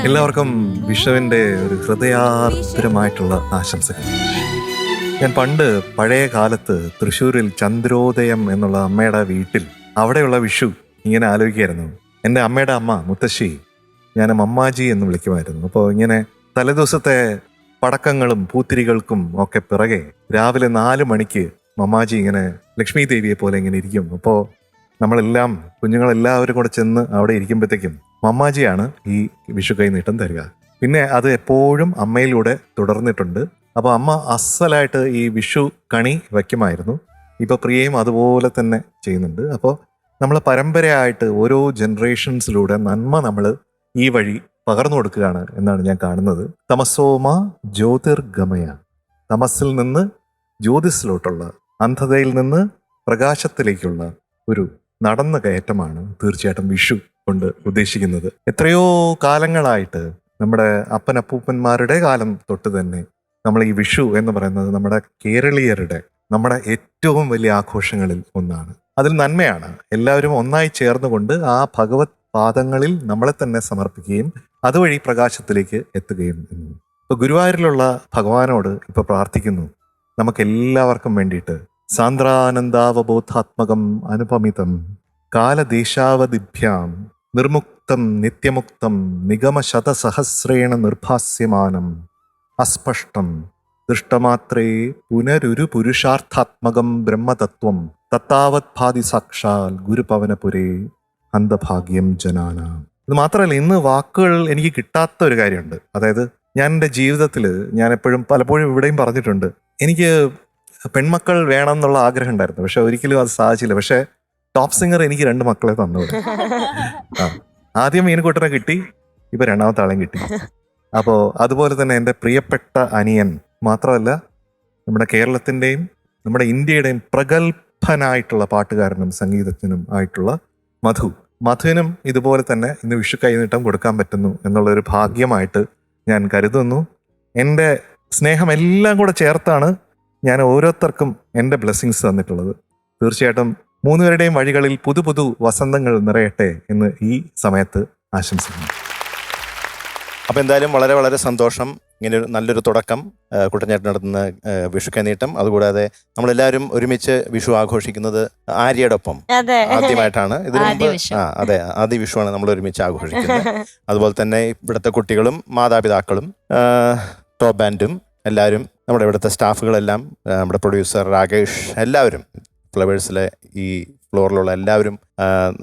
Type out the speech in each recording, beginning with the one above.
എല്ലാവർക്കും വിഷുവിൻ്റെ ഒരു ഹൃദയാർദ്രമായിട്ടുള്ള ആശംസകൾ. ഞാൻ പണ്ട് പഴയ കാലത്ത് തൃശ്ശൂരിൽ ചന്ദ്രോദയം എന്നുള്ള അമ്മയുടെ വീട്ടിൽ അവിടെയുള്ള വിഷു ഇങ്ങനെ ആലോചിക്കായിരുന്നു. എൻ്റെ അമ്മയുടെ അമ്മ മുത്തശ്ശി ഞാൻ മമ്മാജി എന്ന് വിളിക്കുമായിരുന്നു. അപ്പോൾ ഇങ്ങനെ തലേദിവസത്തെ പടക്കങ്ങളും പൂത്തിരികൾക്കും ഒക്കെ പിറകെ രാവിലെ 4 മണിക്ക് മമ്മാജി ഇങ്ങനെ ലക്ഷ്മി ദേവിയെ പോലെ ഇങ്ങനെ ഇരിക്കും. അപ്പോൾ നമ്മളെല്ലാം കുഞ്ഞുങ്ങളെല്ലാവരും കൂടെ ചെന്ന് അവിടെ ഇരിക്കുമ്പോഴത്തേക്കും മമ്മാജിയാണ് ഈ വിഷു കൈനീട്ടം തരിക. പിന്നെ അത് എപ്പോഴും അമ്മയിലൂടെ തുടർന്നിട്ടുണ്ട്. അപ്പോൾ അമ്മ അസലായിട്ട് ഈ വിഷു കണി വയ്ക്കുമായിരുന്നു. ഇപ്പോൾ പ്രിയയും അതുപോലെ തന്നെ ചെയ്യുന്നുണ്ട്. അപ്പോൾ നമ്മൾ പരമ്പരയായിട്ട് ഓരോ ജനറേഷൻസിലൂടെ നന്മ നമ്മൾ ഈ വഴി പകർന്നു കൊടുക്കുകയാണ് എന്നാണ് ഞാൻ കാണുന്നത്. തമസോമ ജ്യോതിർഗമയ, തമസിൽ നിന്ന് ജ്യോതിസിലോട്ടുള്ള, അന്ധതയിൽ നിന്ന് പ്രകാശത്തിലേക്കുള്ള ഒരു നടന്ന കയറ്റമാണ് തീർച്ചയായിട്ടും വിഷു കൊണ്ട് ഉദ്ദേശിക്കുന്നത്. എത്രയോ കാലങ്ങളായിട്ട് നമ്മുടെ അപ്പനപ്പൂപ്പന്മാരുടെ കാലം തൊട്ട് തന്നെ നമ്മൾ ഈ വിഷു എന്ന് പറയുന്നത് നമ്മുടെ കേരളീയരുടെ നമ്മുടെ ഏറ്റവും വലിയ ആഘോഷങ്ങളിൽ ഒന്നാണ്. അതിൽ നന്മയാണ്. എല്ലാവരും ഒന്നായി ചേർന്നുകൊണ്ട് ആ ഭഗവത് പാദങ്ങളിൽ നമ്മളെ തന്നെ സമർപ്പിക്കുകയും അതുവഴി പ്രകാശത്തിലേക്ക് എത്തുകയും ചെയ്യുന്നു. ഇപ്പോൾ ഗുരുവായൂരിലുള്ള ഭഗവാനോട് ഇപ്പോൾ പ്രാർത്ഥിക്കുന്നു, നമുക്കെല്ലാവർക്കും വേണ്ടിയിട്ട് സാന്ദ്രാനന്ദാവബോധാത്മകം അനുപമിതം കാലദേശാവധിഭ്യാം നിർമുക്തം നിത്യമുക്തം നിഗമശതസഹസ്രേണ നിർഭാസ്യമാനം അസ്പഷ്ടം ദൃഷ്ടമാത്രേ പുനരുരു പുരുഷാർത്ഥാത്മകം ബ്രഹ്മതത്വം തത്താവത് ഭാതി സാക്ഷാൽ ഗുരുപവനപുരേ അന്ധഭാഗ്യം ജനാന. ഇത് മാത്രമല്ല, ഇന്ന് വാക്കുകൾ എനിക്ക് കിട്ടാത്ത ഒരു കാര്യമുണ്ട്. അതായത് ഞാൻ എൻ്റെ ജീവിതത്തിൽ ഞാൻ എപ്പോഴും പലപ്പോഴും ഇവിടെയും പറഞ്ഞിട്ടുണ്ട്, എനിക്ക് പെൺമക്കൾ വേണം എന്നുള്ള ആഗ്രഹം ഉണ്ടായിരുന്നു. പക്ഷെ ഒരിക്കലും അത് സാധിച്ചില്ല. പക്ഷെ ടോപ്പ് സിംഗർ എനിക്ക് 2 മക്കളെ തന്നു. ആദ്യം മീനുകൂട്ടനെ കിട്ടി, ഇപ്പൊ 2ാമത്തെ ആളെയും കിട്ടി. അപ്പോൾ അതുപോലെ തന്നെ എൻ്റെ പ്രിയപ്പെട്ട അനിയൻ മാത്രമല്ല, നമ്മുടെ കേരളത്തിൻ്റെയും നമ്മുടെ ഇന്ത്യയുടെയും പ്രഗത്ഭനായിട്ടുള്ള പാട്ടുകാരനും സംഗീതജ്ഞനും ആയിട്ടുള്ള മധുവിനും ഇതുപോലെ തന്നെ ഇന്ന് വിഷു കൈനീട്ടം കൊടുക്കാൻ പറ്റുന്നു എന്നുള്ളൊരു ഭാഗ്യമായിട്ട് ഞാൻ കരുതുന്നു. എൻ്റെ സ്നേഹം എല്ലാം കൂടെ ചേർത്താണ് ഞാൻ ഓരോരുത്തർക്കും എൻ്റെ ബ്ലെസ്സിങ്സ് തന്നിട്ടുള്ളത്. തീർച്ചയായിട്ടും 3 പേരുടെയും വഴികളിൽ പുതു വസന്തങ്ങൾ നിറയട്ടെ എന്ന് ഈ സമയത്ത് ആശംസിക്കുന്നു. അപ്പോൾ എന്തായാലും വളരെ വളരെ സന്തോഷം. ഇങ്ങനെ നല്ലൊരു തുടക്കം കുട്ടൻചേട്ടൻ നടത്തുന്ന വിഷു കൈനീട്ടം. അതുകൂടാതെ നമ്മളെല്ലാവരും ഒരുമിച്ച് വിഷു ആഘോഷിക്കുന്നത് ആര്യയോടൊപ്പം ആദ്യമായിട്ടാണ്. ഇതിനു മുമ്പ് അതെ, ആദ്യ വിഷുവാണ് നമ്മൾ ഒരുമിച്ച് ആഘോഷിക്കുന്നത്. അതുപോലെ തന്നെ ഇവിടുത്തെ കുട്ടികളും മാതാപിതാക്കളും ടോപ്പ് ബാൻഡും എല്ലാവരും, നമ്മുടെ ഇവിടുത്തെ സ്റ്റാഫുകളെല്ലാം, നമ്മുടെ പ്രൊഡ്യൂസർ രാകേഷ്, എല്ലാവരും ഫ്ലവേഴ്സിലെ ഈ ഫ്ലോറിലുള്ള എല്ലാവരും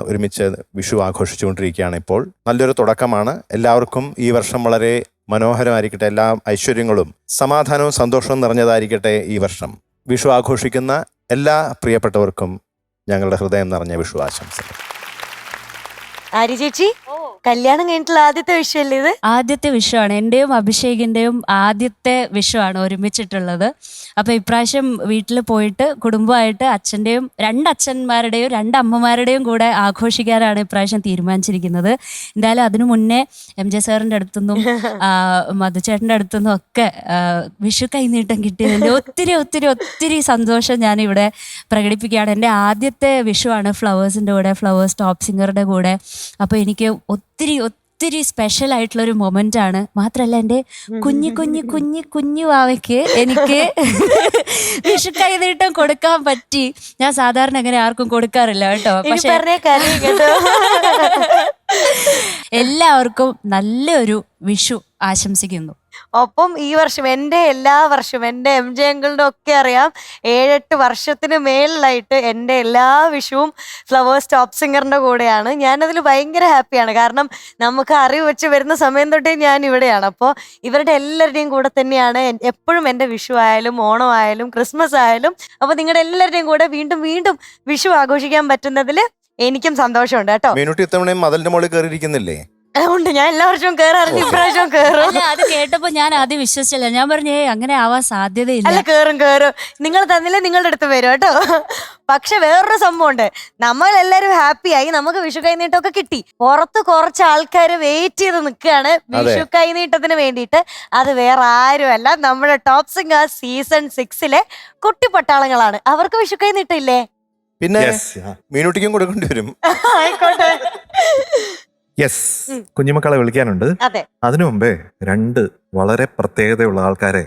ഒരുമിച്ച് വിഷു ആഘോഷിച്ചുകൊണ്ടിരിക്കുകയാണ്. ഇപ്പോൾ നല്ലൊരു തുടക്കമാണ്. എല്ലാവർക്കും ഈ വർഷം വളരെ മനോഹരമായിരിക്കട്ടെ. എല്ലാ ഐശ്വര്യങ്ങളും സമാധാനവും സന്തോഷവും നിറഞ്ഞതായിരിക്കട്ടെ ഈ വർഷം. വിഷു ആഘോഷിക്കുന്ന എല്ലാ പ്രിയപ്പെട്ടവർക്കും ഞങ്ങളുടെ ഹൃദയം നിറഞ്ഞ വിഷു ആശംസകൾ. ആര്യ ചേച്ചി, കല്യാണം കഴിഞ്ഞിട്ടുള്ള ആദ്യത്തെ വിഷുവല്ലേ ഇത്? ആദ്യത്തെ വിഷുവാണ്. എൻ്റെയും അഭിഷേകിൻ്റെയും ആദ്യത്തെ വിഷുവാണ് ഒരുമിച്ചിട്ടുള്ളത്. അപ്പോൾ ഇപ്രാവശ്യം വീട്ടിൽ പോയിട്ട് കുടുംബമായിട്ട് അച്ഛൻ്റെയും 2 അച്ഛന്മാരുടെയും 2 അമ്മമാരുടെയും കൂടെ ആഘോഷിക്കാനാണ് ഇപ്രാവശ്യം തീരുമാനിച്ചിരിക്കുന്നത്. എന്തായാലും അതിനു മുന്നേ MJ സാറിൻ്റെ അടുത്തുനിന്നും മധുചേട്ടൻ്റെ അടുത്തുനിന്നും ഒക്കെ വിഷു കൈനീട്ടം കിട്ടിയതിൻ്റെ ഒത്തിരി ഒത്തിരി ഒത്തിരി സന്തോഷം ഞാനിവിടെ പ്രകടിപ്പിക്കുകയാണ്. എൻ്റെ ആദ്യത്തെ വിഷുവാണ് ഫ്ലവേഴ്സിൻ്റെ കൂടെ, ഫ്ലവേഴ്സ് ടോപ്പ് സിംഗറുടെ കൂടെ. അപ്പോൾ എനിക്ക് ഒത്തിരി ഒത്തിരി സ്പെഷ്യൽ ആയിട്ടുള്ളൊരു മൊമെൻ്റ് ആണ്. മാത്രമല്ല എൻ്റെ കുഞ്ഞു വാവയ്ക്ക് എനിക്ക് വിഷു കൈനീട്ടം കൊടുക്കാൻ പറ്റി. ഞാൻ സാധാരണ അങ്ങനെ ആർക്കും കൊടുക്കാറില്ല കേട്ടോ. പക്ഷെ എല്ലാവർക്കും നല്ലൊരു വിഷു ആശംസിക്കുന്നു. ഒപ്പം ഈ വർഷം എല്ലാ വർഷവും എൻ്റെ MJ അങ്കിളിൻ്റെ ഒക്കെ അറിയാം 7-8 വർഷത്തിന് മേളിലായിട്ട് എൻ്റെ എല്ലാ വിഷുവും ഫ്ലവേഴ്സ് ടോപ്പ് സിംഗറിൻ്റെ കൂടെയാണ്. ഞാനതിൽ ഭയങ്കര ഹാപ്പിയാണ്. കാരണം നമുക്ക് അറിവ് വെച്ച് വരുന്ന സമയം തൊട്ടേ ഞാൻ ഇവിടെയാണ്. അപ്പോൾ ഇവരുടെ എല്ലാവരുടെയും കൂടെ തന്നെയാണ് എപ്പോഴും എൻ്റെ വിഷു ആയാലും ഓണം ആയാലും ക്രിസ്മസ് ആയാലും. അപ്പോൾ നിങ്ങളുടെ എല്ലാവരുടെയും കൂടെ വീണ്ടും വീണ്ടും വിഷു ആഘോഷിക്കാൻ പറ്റുന്നതിൽ എനിക്കും സന്തോഷമുണ്ട് കേട്ടോ. മീനുട്ടി ഇത്തവണയും മതിലിന്റെ മുകളിൽ കയറിയിരിക്കുന്നില്ലേ? ഉണ്ട്, ഞാൻ എല്ലാ വർഷവും കയറാറുണ്ട്, ഇപ്രാവശ്യം കയറും. അല്ല, അത് കേട്ടപ്പോ ഞാൻ ആദ്യം വിശ്വസിച്ചില്ല. ഞാൻ പറഞ്ഞേ അങ്ങനെ ആവാൻ സാധ്യതയില്ല. അല്ല, കയറും. നിങ്ങൾ തന്നില്ലേ നിങ്ങളുടെ അടുത്ത് വരും കേട്ടോ. പക്ഷെ വേറൊരു സംഭവം ഉണ്ട്, നമ്മളെല്ലാരും ഹാപ്പിയായി, നമുക്ക് വിഷു കൈനീട്ടമൊക്കെ കിട്ടി. പുറത്ത് കുറച്ച് ആൾക്കാർ വെയിറ്റ് ചെയ്ത് നിൽക്കുകയാണ് വിഷു കൈനീട്ടത്തിന് വേണ്ടിയിട്ട്. അത് വേറെ ആരുമല്ല, നമ്മുടെ ടോപ്പ് സിംഗർ സീസൺ 6-ലെ കുട്ടിപ്പട്ടാളങ്ങളാണ്. അവർക്ക് വിഷു കൈനീട്ടം ഇല്ലേ? പിന്നെ Yes, yeah. മീനുട്ടിക്കും കൊടുക്കേണ്ടി വരും. ആയിക്കോട്ടെ. യെസ്, കുഞ്ഞുമക്കളെ വിളിക്കാനുണ്ട്. അതെ, അതിനു മുമ്പേ 2 വളരെ പ്രത്യേകതയുള്ള ആൾക്കാരെ,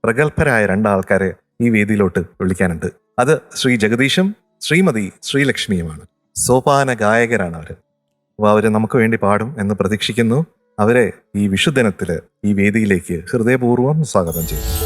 പ്രഗത്ഭരായ 2 ആൾക്കാരെ ഈ വേദിയിലോട്ട് വിളിക്കാനുണ്ട്. അത് ശ്രീ ജഗദീഷും ശ്രീമതി ശ്രീലക്ഷ്മിയുമാണ്. സോപാന ഗായകരാണ് അവര്. അപ്പോൾ അവര് നമുക്ക് വേണ്ടി പാടും എന്ന് പ്രതീക്ഷിക്കുന്നു. അവരെ ഈ വിഷുദിനത്തില് ഈ വേദിയിലേക്ക് ഹൃദയപൂർവ്വം സ്വാഗതം ചെയ്യുന്നു.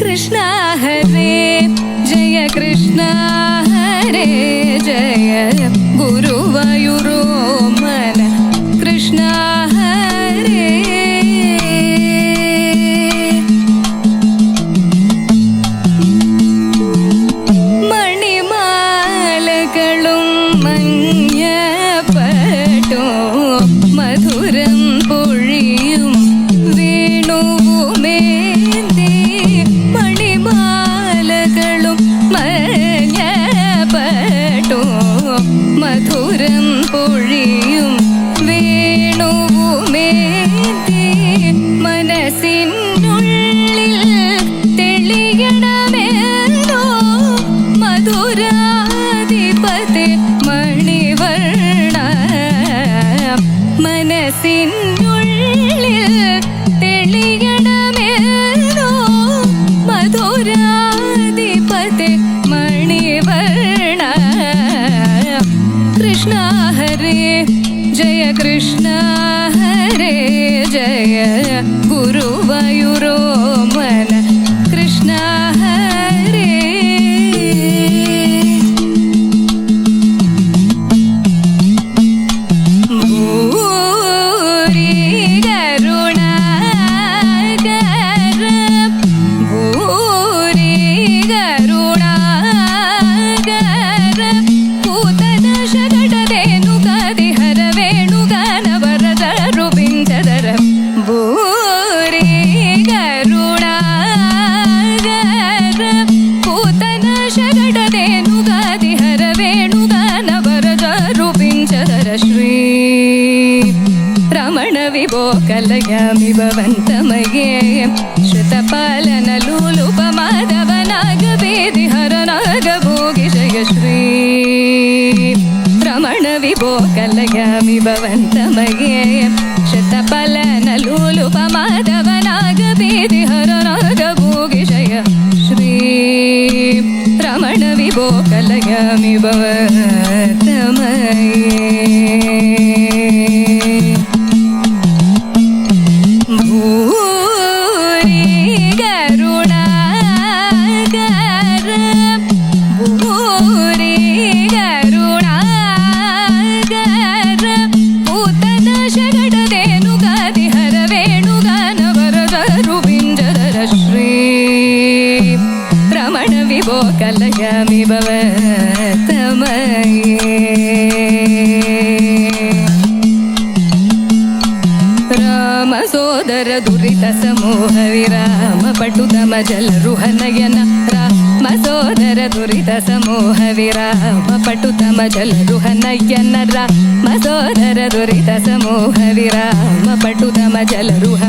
കൃഷ്ണ ഹരേ മനസ്സിനുള്ളിൽ തെളിയണമെന്നോ മധുരാധിപതി മണിവർണ കൃഷ്ണ ഹരേ ജയ കൃഷ്ണ ഹരേ ജയ ഗുരുവായൂരോമന കൃഷ്ണ ഹരേ ഭൂരി കരുണാകര ഭൂരി കരുണാകര പൂതന ശകടവേണുകാതിഹര വേണുഗാനവരദ രുബിഞ്ചദര ഭൂരി കരുണാകര പൂതന ശകടവേണുകാതിഹര വേണുഗാനവരദ രുബിഞ്ചദര ശ്രീ ರಮಣ ವಿಭೋ ಕಲಯಾಮಿ ಭವಂತಮಯೇ ಶ್ರುತಪಾಲನ ಲೂಲುಪ ಮಾಧವನಾಗ ಬೇದಿ ಹರನಾಗ ಭೋಗಿ ಜಯ ಶ್ರೀ ರಮಣ ವಿಭೋ ಕಲಯಾಮಿ ಭವಂತಮಯೇ ಶ್ರುತಪಾಲನ ಲೂಲುಪ ಮಾಧವನಾಗ ಬೇದಿ ಹರನಾಗ ಭೋಗಿ ಜಯ ಶ್ರೀ ರಮಣ ವಿಭೋ ಕಲಯಾಮಿ ಭವಂತಮಯೇ ഭൂരി കരുണാകര ഭൂരി കരുണാകര പൂതന ശകടവേണുകാതിഹര വേണുഗാനവരദ രുബിഞ്ചദര ശ്രീ രമണ വിഭോ കലയാമി ഭവതമയേ ರಾಮ ಸೋದರ ದುರಿತ ಸಮೂಹ ವಿರಾಮ ಪಟುತಮ ಜಲರುಹ ನಯನ ರಾಮ ಸೋದರ ದುರಿತ ಸಮೂಹ ವಿರಾಮ ಪಟುತಮ ಜಲರುಹ ನಯನ ರಾಮ ಸೋದರ ದುರಿತ ಸಮೂಹ ವಿರಾಮ ಪಟುತಮ ಜಲರುಹ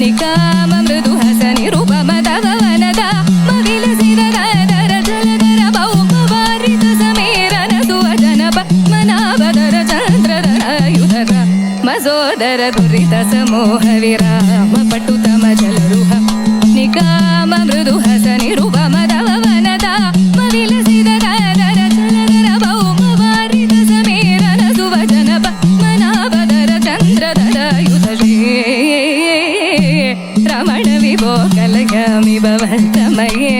ನಿಕಾಮ ಮೃದು ಹಸ ನಿರುಪಮ ತವನದ ಮವಿಲಸಿದ ಗಾದರ ಜಲಧರ ಭೌಮ ವಾರಿತ ಸಮೀರನ ಸುವಜನ ಪದ್ಮನಾಭದರ ಚಂದ್ರಧರ ಆಯುಧರ ಮಸೋದರ ದುರಿತ ಸಮೂಹ ವಿರಾಮ ಪಟುತಮ ಜಲರುಹ ನಿಕಾಮ ಮೃದು ಹಸ ನಿರುಪಮ ತವನದ ಮವಿಲಸಿದ ಗಾದರ ಜಲಧರ ಭೌಮ ವಾರಿತ ಸಮೀರನ ಸುವಜನ ಪದ್ಮನಾಭದರ ಚಂದ್ರಧರ ಆಯುಧರೇ ರಮಣ ವಿಭೋ ಕಲಯಾಮಿ ಭವಂತಮಯೇ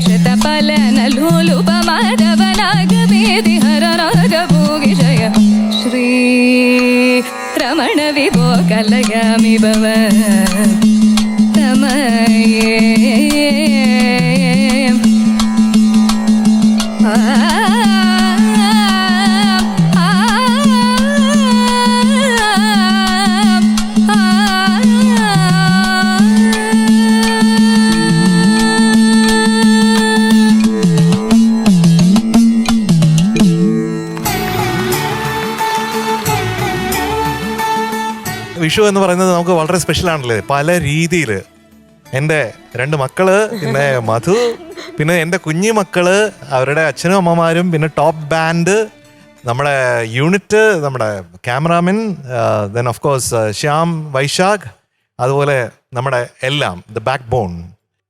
ಶತಫಲನ ಲೂಲುಪ ಮಾಧವನಾಗ ಬೇದಿ ಹರನಾಗ ಭೋಗಿ ಜಯ ಶ್ರೀ ರಮಣ ವಿಭೋ ಕಲಯಾಮಿ ಭವಂತಮಯೇ വിഷു എന്ന് പറയുന്നത് നമുക്ക് വളരെ സ്പെഷ്യൽ ആണല്ലേ പല രീതിയിൽ. എൻ്റെ 2 മക്കള്, പിന്നെ മധു, പിന്നെ എൻ്റെ കുഞ്ഞു മക്കള്, അവരുടെ അച്ഛനും അമ്മമാരും, പിന്നെ ടോപ്പ് ബാൻഡ്, നമ്മുടെ യൂണിറ്റ്, നമ്മുടെ cameraman, then of course Shyam Vaishakh, അതുപോലെ നമ്മുടെ എല്ലാം the backbone,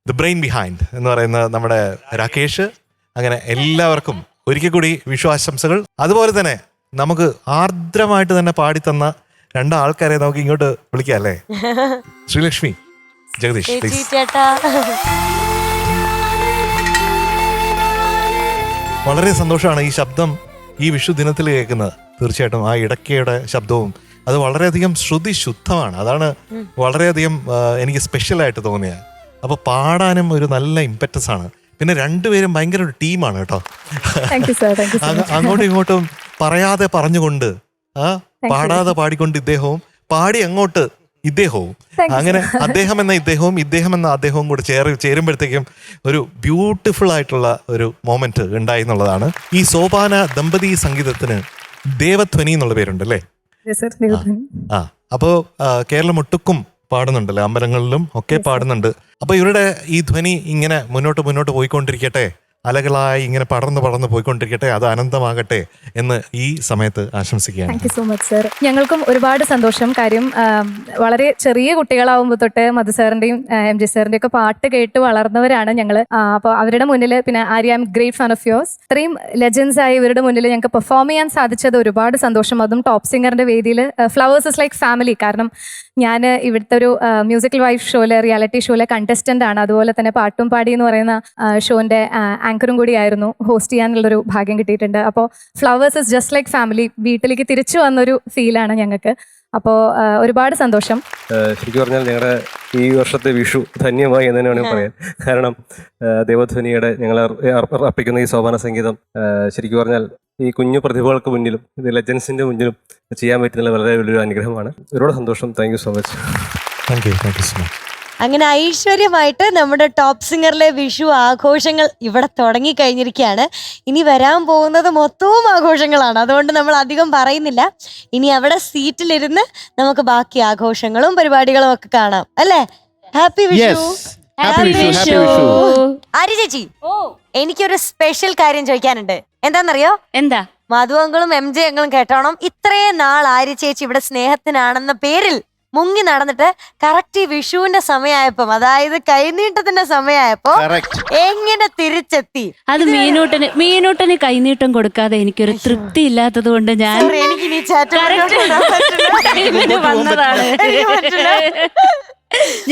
the brain behind എന്ന് പറയുന്ന നമ്മുടെ രാകേഷ്. അങ്ങനെ എല്ലാവർക്കും ഒരിക്കൽ കൂടി വിഷു ആശംസകൾ. അതുപോലെ തന്നെ നമുക്ക് ആർദ്രമായിട്ട് തന്നെ പാടിത്തന്ന 2 ആൾക്കാരെ നമുക്ക് ഇങ്ങോട്ട് വിളിക്കാം അല്ലേ? ശ്രീലക്ഷ്മി, ജഗദീഷ്, പ്ലീസ്. ചേട്ടാ വളരെ സന്തോഷമാണ് ഈ ശബ്ദം ഈ വിഷു ദിനത്തിൽ കേൾക്കുന്നത്. തീർച്ചയായിട്ടും ആ ഇടയ്ക്കയുടെ ശബ്ദവും അത് വളരെയധികം ശ്രുതി ശുദ്ധമാണ്. അതാണ് വളരെയധികം എനിക്ക് സ്പെഷ്യലായിട്ട് തോന്നിയത്. അപ്പോൾ പാടാനും ഒരു നല്ല ഇമ്പറ്റസ് ആണ്. പിന്നെ 2 പേരും ഭയങ്കര ഒരു ടീമാണ് കേട്ടോ. അങ്ങോട്ടും ഇങ്ങോട്ടും പറയാതെ പറഞ്ഞുകൊണ്ട്, പാടാതെ പാടിക്കൊണ്ട് ഇദ്ദേഹവും, പാടി അങ്ങോട്ട് ഇദ്ദേഹവും, അങ്ങനെ അദ്ദേഹം എന്ന ഇദ്ദേഹവും ഇദ്ദേഹം എന്ന അദ്ദേഹവും കൂടെ ചേരുമ്പോഴത്തേക്കും ഒരു ബ്യൂട്ടിഫുൾ ആയിട്ടുള്ള ഒരു മൊമെന്റ് ഉണ്ടായി എന്നുള്ളതാണ്. ഈ സോപാന ദമ്പതി സംഗീതത്തിന് ദേവധ്വനി എന്നുള്ള പേരുണ്ടല്ലേ? ആ, അപ്പോ കേരളം ഒട്ടുക്കും പാടുന്നുണ്ടല്ലോ, അമ്പലങ്ങളിലും ഒക്കെ പാടുന്നുണ്ട്. അപ്പൊ ഇവരുടെ ഈ ധ്വനി ഇങ്ങനെ മുന്നോട്ട് പോയിക്കൊണ്ടിരിക്കട്ടെ. അലകളായി ഇങ്ങനെ പടർന്ന് പടർന്ന് പോയിക്കൊണ്ടിരിക്കട്ടെ, അത് അനന്തമാകട്ടെ എന്ന് ഈ സമയത്ത് ആശംസിക്കുകയാണ്. Thank you so much sir. ഞങ്ങൾക്കും ഒരുപാട് സന്തോഷം. കാര്യം വളരെ ചെറിയ കുട്ടികളാവുമ്പോൾ തൊട്ട് മധു സാറിന്റെയും എം ജെ സാറിന്റെയും ഒക്കെ പാട്ട് കേട്ട് വളർന്നവരാണ് ഞങ്ങൾ. അപ്പോൾ അവരുടെ മുന്നിൽ, പിന്നെ Arya, I M great fan of yours. ഇത്രയും ലെജൻസ് ആയി ഇവരുടെ മുന്നിൽ ഞങ്ങൾക്ക് പെർഫോം ചെയ്യാൻ സാധിച്ചത് ഒരുപാട് സന്തോഷം. അതും ടോപ്പ് സിംഗറിന്റെ വേദിയിൽ. Flowers is like family. കാരണം ഞാൻ ഇവിടുത്തെ ഒരു മ്യൂസിക്കൽ വൈഫ് ഷോയിലെ, റിയാലിറ്റി ഷോയിലെ കണ്ടസ്റ്റന്റ് ആണ്. അതുപോലെ തന്നെ പാട്ടും പാടി എന്ന് പറയുന്ന ഷോന്റെ ആങ്കറും കൂടി ആയിരുന്നു. ഹോസ്റ്റ് ചെയ്യാനുള്ളൊരു ഭാഗ്യം കിട്ടിയിട്ടുണ്ട്. അപ്പോൾ flowers is just like family. വീട്ടിലേക്ക് തിരിച്ചു വന്നൊരു ഫീലാണ് ഞങ്ങൾക്ക്. അപ്പോൾ ഒരുപാട് സന്തോഷം. ശരിക്കും പറഞ്ഞാൽ ഞങ്ങളുടെ ഈ വർഷത്തെ വിഷു ധന്യമായി എന്ന് തന്നെ വേണമെങ്കിൽ പറയാം. കാരണം ദേവധ്വനിയുടെ ഞങ്ങൾ അർപ്പിക്കുന്ന ഈ സോപാന സംഗീതം ശരിക്കും പറഞ്ഞാൽ ഈ കുഞ്ഞു പ്രതിഭകൾക്ക് മുന്നിലും ഇത് ലെജൻസിന്റെ മുന്നിലും ചെയ്യാൻ പറ്റുന്ന വളരെ വലിയൊരു അനുഗ്രഹമാണ്. ഒരുപാട് സന്തോഷം. Thank you so much. Thank you so much. അങ്ങനെ ഐശ്വര്യമായിട്ട് നമ്മുടെ ടോപ്പ് സിംഗറിലെ വിഷു ആഘോഷങ്ങൾ ഇവിടെ തുടങ്ങി കഴിഞ്ഞിരിക്കുകയാണ്. ഇനി വരാൻ പോകുന്നത് മൊത്തവും ആഘോഷങ്ങളാണ്. അതുകൊണ്ട് നമ്മൾ അധികം പറയുന്നില്ല. ഇനി അവിടെ സീറ്റിലിരുന്ന് നമുക്ക് ബാക്കി ആഘോഷങ്ങളും പരിപാടികളും ഒക്കെ കാണാം, അല്ലേ? ഹാപ്പി വിഷു. ആര്യ ചേച്ചി, എനിക്കൊരു സ്പെഷ്യൽ കാര്യം ചോദിക്കാനുണ്ട്. എന്താണെന്നറിയോ? എന്താ? മധു അങ്കിളും എം ജെ അങ്കിളും കേട്ടോണം. ഇത്രയും നാൾ ആര്യ ചേച്ചി ഇവിടെ സ്നേഹത്തിനാണെന്ന പേരിൽ മുങ്ങി നടന്നിട്ട് കറക്റ്റ് വിഷുവിന്റെ സമയമായപ്പോ, അതായത് കൈനീട്ടത്തിന്റെ സമയമായപ്പോ എങ്ങനെ തിരിച്ചെത്തി? അത് മീനൂട്ടന് കൈനീട്ടം കൊടുക്കാതെ എനിക്കൊരു തൃപ്തി ഇല്ലാത്തത് കൊണ്ട് ഞാൻ വന്നതാണ്.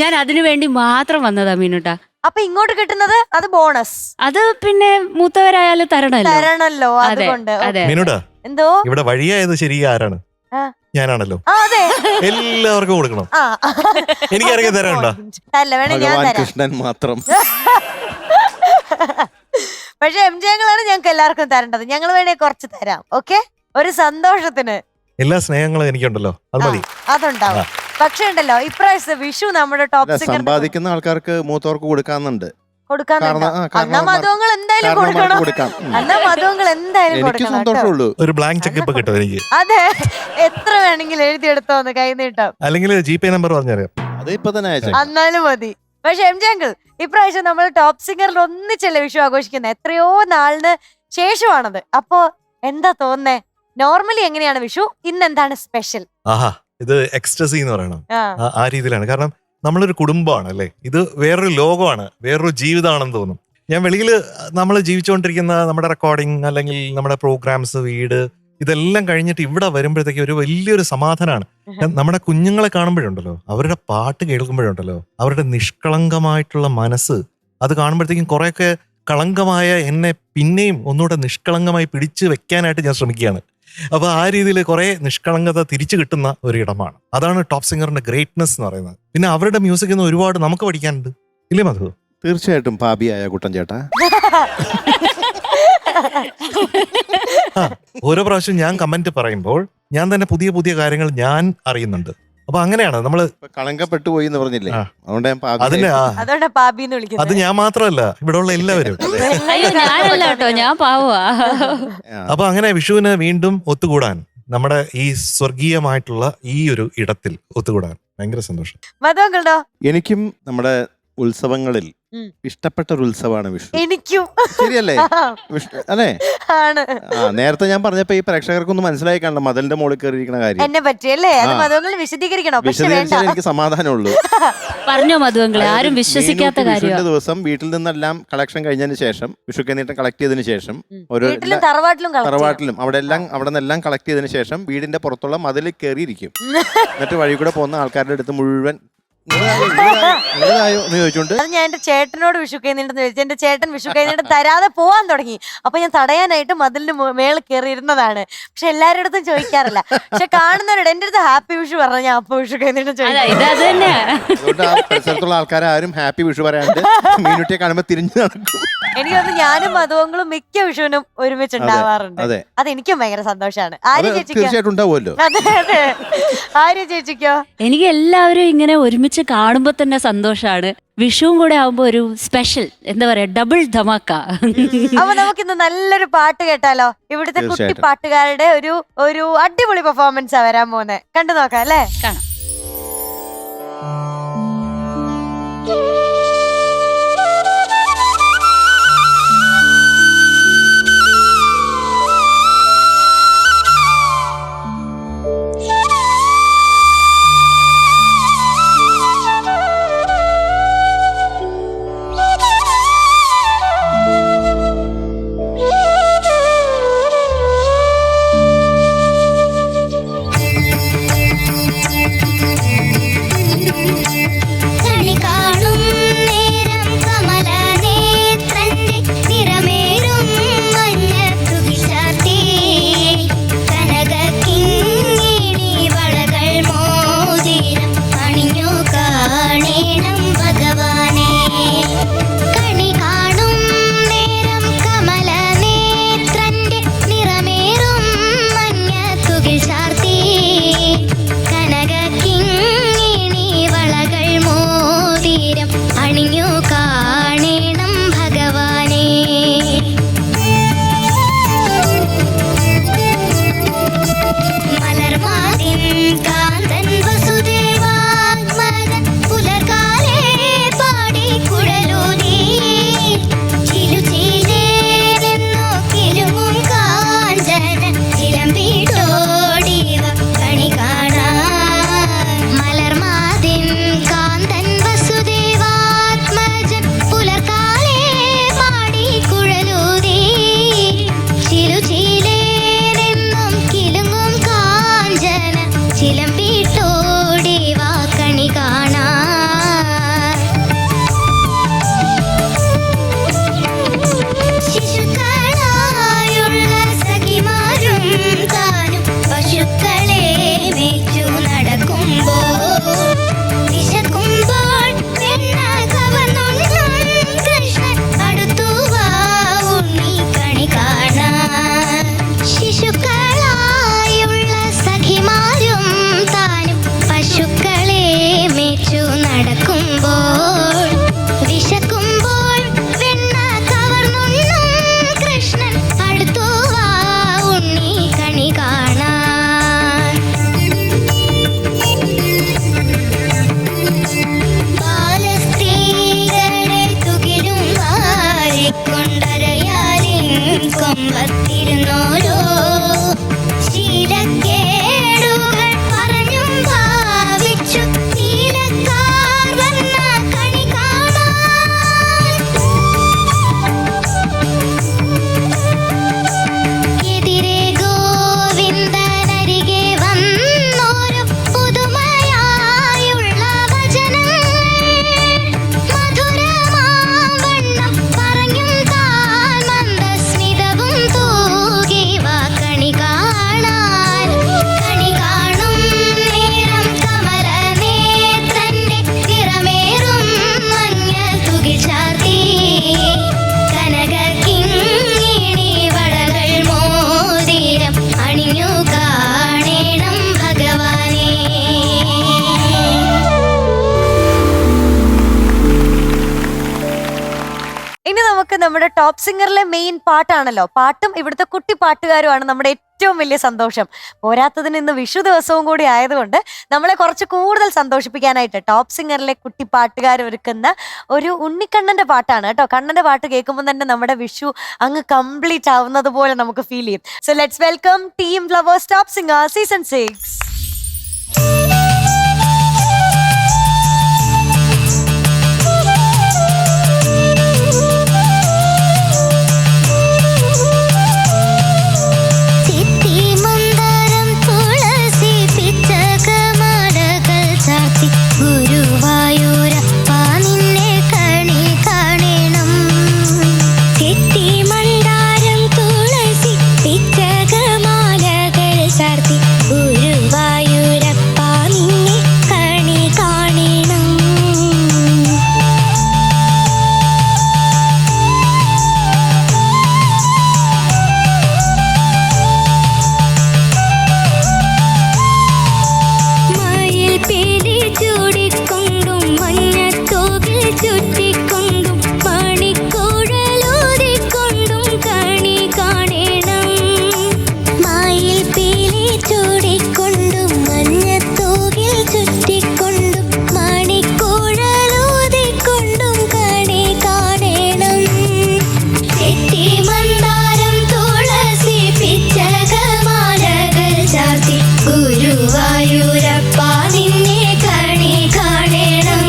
ഞാൻ അതിനു വേണ്ടി മാത്രം വന്നതാ മീനൂട്ട. അപ്പൊ ഇങ്ങോട്ട് കിട്ടുന്നത് അത് ബോണസ്. അത് പിന്നെ മൂത്തവരായാലും തരണല്ലോ. അതുകൊണ്ട് എന്തോ ഇവിടെ വഴിയായത് ശരി ആരാണ്? ഞാനാണല്ലോ. എല്ലാവർക്കും കൊടുക്കണം. എനിക്കറിയാൻ തരാനുണ്ടോ? കൃഷ്ണൻ മാത്രം. പക്ഷെ എം ജെ ങ്ങളാണ് ഞങ്ങൾക്ക് എല്ലാവർക്കും തരേണ്ടത്. ഞങ്ങൾ വേണേ കുറച്ച് തരാം. ഓക്കെ, ഒരു സന്തോഷത്തിന്. എല്ലാ സ്നേഹങ്ങളും എനിക്കുണ്ടല്ലോ, അത് മതി. അതുണ്ടാവും. പക്ഷെ ഉണ്ടല്ലോ, ഇപ്രാവശ്യത്തെ വിഷു നമ്മുടെ ടോപ്പ് സിംഗർ സമ്പാദിക്കുന്ന ആൾക്കാർക്ക് മൂത്തവർക്ക് കൊടുക്കാന്നുണ്ട്. മധുവങ്ങൾ എന്തായാലും കൊടുക്കണം. എന്നാ മധുവങ്ങൾ എന്തായാലും കൊടുക്കണം. ഒരു ബ്ലാങ്ക് ചെക്കപ്പ് കിട്ടും എനിക്ക്. അതെ, എത്ര വേണമെങ്കിലും എഴുതിയെടുത്തോന്ന് കൈനീട്ടം, അല്ലെങ്കിൽ ജിപേ നമ്പർ പറഞ്ഞറിയാം. എന്നാലും മതി. പക്ഷെ എം ജെ അങ്കിൾ, ഇപ്രാവശ്യം നമ്മൾ ടോപ്പ് സിംഗറിൽ ഒന്നിച്ചല്ലേ വിഷു ആഘോഷിക്കുന്നത്? എത്രയോ നാളിന് ശേഷമാണത്. അപ്പോ എന്താ തോന്നുന്നേ? നോർമലി എങ്ങനെയാണ് വിഷു? ഇന്ന് എന്താണ് സ്പെഷ്യൽ? ആഹാ, ഇത് എക്സ്റ്റസി എന്ന് പറയണം. ആ രീതിയിലാണ്. കാരണം നമ്മളൊരു കുടുംബമാണ് അല്ലേ. ഇത് വേറൊരു ലോകമാണ്, വേറൊരു ജീവിതമാണെന്ന് തോന്നും. ഞാൻ വെളിയിൽ നമ്മൾ ജീവിച്ചുകൊണ്ടിരിക്കുന്ന നമ്മുടെ റെക്കോർഡിങ് അല്ലെങ്കിൽ നമ്മുടെ പ്രോഗ്രാംസ്, വീട്, ഇതെല്ലാം കഴിഞ്ഞിട്ട് ഇവിടെ വരുമ്പോഴത്തേക്ക് ഒരു വലിയൊരു സമാധാനമാണ്. നമ്മുടെ കുഞ്ഞുങ്ങളെ കാണുമ്പോഴുണ്ടല്ലോ, അവരുടെ പാട്ട് കേൾക്കുമ്പോഴുണ്ടല്ലോ, അവരുടെ നിഷ്കളങ്കമായിട്ടുള്ള മനസ്സ്, അത് കാണുമ്പോഴത്തേക്കും കുറെയൊക്കെ കളങ്കമായ എന്നെ പിന്നെയും ഒന്നുകൂടെ നിഷ്കളങ്കമായി പിടിച്ചു വെക്കാനായിട്ട് ഞാൻ ശ്രമിക്കുകയാണ്. അപ്പൊ ആ രീതിയിൽ കുറെ നിഷ്കളങ്കത തിരിച്ചു കിട്ടുന്ന ഒരു ഇടമാണ്. അതാണ് ടോപ്പ് സിംഗറിന്റെ ഗ്രേറ്റ്നെസ് എന്ന് പറയുന്നത്. പിന്നെ അവരുടെ മ്യൂസിക്കിൽ നിന്ന് ഒരുപാട് നമുക്ക് പഠിക്കാനുണ്ട്, ഇല്ലേ മധു? തീർച്ചയായിട്ടും പാപിയായ കുട്ടൻ ചേട്ടാ. ഓരോ പ്രാവശ്യം ഞാൻ കമന്റ് പറയുമ്പോൾ ഞാൻ തന്നെ പുതിയ പുതിയ കാര്യങ്ങൾ ഞാൻ അറിയുന്നുണ്ട്. അപ്പൊ അങ്ങനെയാണ് നമ്മള് കളങ്കപ്പെട്ടു പോയി എന്ന് പറഞ്ഞില്ലേ, അതുകൊണ്ട് അത് ഞാൻ മാത്രമല്ല, ഇവിടെ ഉള്ള എല്ലാവരും. ഞാൻ പാവാ. അപ്പൊ അങ്ങനെ വിഷുവിന് വീണ്ടും ഒത്തുകൂടാൻ, നമ്മുടെ ഈ സ്വർഗീയമായിട്ടുള്ള ഈ ഒരു ഇടത്തിൽ ഒത്തുകൂടാൻ ഭയങ്കര സന്തോഷം. എനിക്കും നമ്മുടെ ഉത്സവങ്ങളിൽ ഇഷ്ടപ്പെട്ട ഒരു ഉത്സവമാണ് വിഷു. എനിക്കും. ശരിയല്ലേ? അല്ലേ? നേരത്തെ ഞാൻ പറഞ്ഞപ്പോ ഈ പ്രേക്ഷകർക്കൊന്നും മനസ്സിലായി കാണണം മതിലിന്റെ മുകളിൽ കയറിയിരിക്കുന്ന കാര്യം. എന്നെ പറ്റിയല്ലേ? വിശദീകരിച്ചാൽ എനിക്ക് സമാധാനമുള്ളൂ. പറഞ്ഞോ മധുവങ്ങളെ, ആരും വിശ്വസിക്കാത്ത കാര്യം. ദിവസം വീട്ടിൽ നിന്നെല്ലാം കളക്ഷൻ കഴിഞ്ഞതിന് ശേഷം, വിഷു കൈനീട്ടം കളക്ട് ചെയ്തതിനു ശേഷം, ഓരോ തറവാട്ടിലും അവിടെ നിന്നെല്ലാം കളക്ട് ചെയ്തതിനു ശേഷം വീടിന്റെ പുറത്തുള്ള മതിലിൽ കയറിയിരിക്കും. എന്നിട്ട് വഴി കൂടെ പോകുന്ന ആൾക്കാരുടെ അടുത്ത് മുഴുവൻ ചോദിച്ചോണ്ട് ഞാൻ എന്റെ ചേട്ടനോട് വിഷു കൈനീട്ടം ചോദിച്ചു. എന്റെ ചേട്ടൻ വിഷു കൈനീട്ടം തരാതെ പോവാൻ തുടങ്ങി. അപ്പൊ ഞാൻ തടയാനായിട്ട് മതിലിന് മേളിൽ കയറിയിരുന്നതാണ്. പക്ഷെ എല്ലാവരുടെ അടുത്തും ചോദിക്കാറില്ല. പക്ഷെ കാണുന്നവരോട് എന്റെ അടുത്ത് ഹാപ്പി വിഷു പറഞ്ഞ ഞാൻ അപ്പൊ വിഷു കൈനീട്ടം ചോദിക്കും. അതുകൊണ്ട് ആ പരിസരത്തുള്ള ആൾക്കാരും ഹാപ്പി വിഷു പറയാണ്ട് മീനുട്ടിയെ കാണുമ്പോ തിരിഞ്ഞു നടക്കും. എനിക്ക് തോന്നുന്നു ഞാനും മധുവങ്ങളും മിക്ക വിഷുവിനും ഒരുമിച്ച് ഉണ്ടാവാറുണ്ട്. അതെനിക്കും ഭയങ്കര സന്തോഷമാണ്. തീർച്ചയായിട്ടും ഉണ്ടാവുമല്ലോ. അതെ അതെ. ആര്യ ചേച്ചിക്കോ? എനിക്ക് എല്ലാവരും ഇങ്ങനെ ഒരുമിച്ച് കാണുമ്പോ തന്നെ സന്തോഷാണ്. വിഷുവും കൂടെ ആവുമ്പോ ഒരു സ്പെഷ്യൽ, എന്താ പറയാ, ഡബിൾ ധമാക്ക. അപ്പൊ നമുക്കിന്ന് നല്ലൊരു പാട്ട് കേട്ടാലോ? ഇവിടുത്തെ കുട്ടി പാട്ടുകാരുടെ ഒരു അടിപൊളി പെർഫോമൻസാ വരാൻ പോകുന്നത്. കണ്ടു നോക്കാം അല്ലേ? കാണാം. കൊമ്പത്തിരുന്നോരോ ശീലക്കേടുകൾ പറഞ്ഞും ഭാവിച്ചു നീലക്കാർ വന്ന കണി കാണാൻ എതിരെ ഗോവിന്ദനരികെ വന്നോരു പുതുമയായുള്ള വചനങ്ങൾ മധുരമാവണ്ണം പറഞ്ഞും താൻ മന്ദസ്മിതവും തൂകി വാ കണി കാണാൻ കണി കാണും നേരം കമല നേത്രന്റെ നിറമേറും മഞ്ഞൾ തുകി ചാർത്തി കനക കിങ്ങിണി വളകൾ മോതിരം അണിഞ്ഞു കാണേണം ഭഗവാനേ. ഇനി നമുക്ക് നമ്മുടെ ടോപ്പ് സിംഗറിലെ മെയിൻ പാട്ടാണല്ലോ. പാട്ടും ഇവിടുത്തെ കുട്ടി പാട്ടുകാരുമാണ് നമ്മുടെ ഏറ്റവും വലിയ സന്തോഷം. പോരാത്തതിന് ഇന്ന് വിഷു ദിവസവും കൂടി ആയതുകൊണ്ട് നമ്മളെ കുറച്ച് കൂടുതൽ സന്തോഷിപ്പിക്കാനായിട്ട് ടോപ്പ് സിംഗറിലെ കുട്ടി പാട്ടുകാർ ഒരുക്കുന്ന ഒരു ഉണ്ണിക്കണ്ണന്റെ പാട്ടാണ് കേട്ടോ. കണ്ണന്റെ പാട്ട് കേൾക്കുമ്പോൾ തന്നെ നമ്മുടെ വിഷു അങ്ങ് കംപ്ലീറ്റ് ആവുന്നത് പോലെ നമുക്ക് ഫീൽ ചെയ്യും. So let's welcome team flowers top singer season 6. ചിത്തിമന്ദാരം തുളസി പിച്ചകമാലകൾ ചാർത്തി ഗുരുവായൂരപ്പ നിന്നെ കണി കാണണം. ചിത്തിമന്ദാരം തുളസി പിച്ചകമാലകൾ ചാർത്തി ഗുരുവായൂരപ്പ നിന്നെ കണി കാണണം. മയിൽ പീലി ചൂടിക്കൊണ്ടും മഞ്ഞത്തോകിൽ ചുറ്റിക്കൊണ്ടും മണിക്കുഴലൂതിക്കൊണ്ടും കണി കാണണം. മയിൽ പീലി ചൂടിക്കൊണ്ടും മഞ്ഞത്തോകിൽ ചുറ്റിക്കൊണ്ടും മണിക്കുഴലൂതിക്കൊണ്ടും കണി കാണണം. ചെത്തിമന്ദാരം തുളസി പിച്ചകമാലകൾ ചാർത്തി ഗുരുവായൂരപ്പ നിന്നെ കണി കാണണം.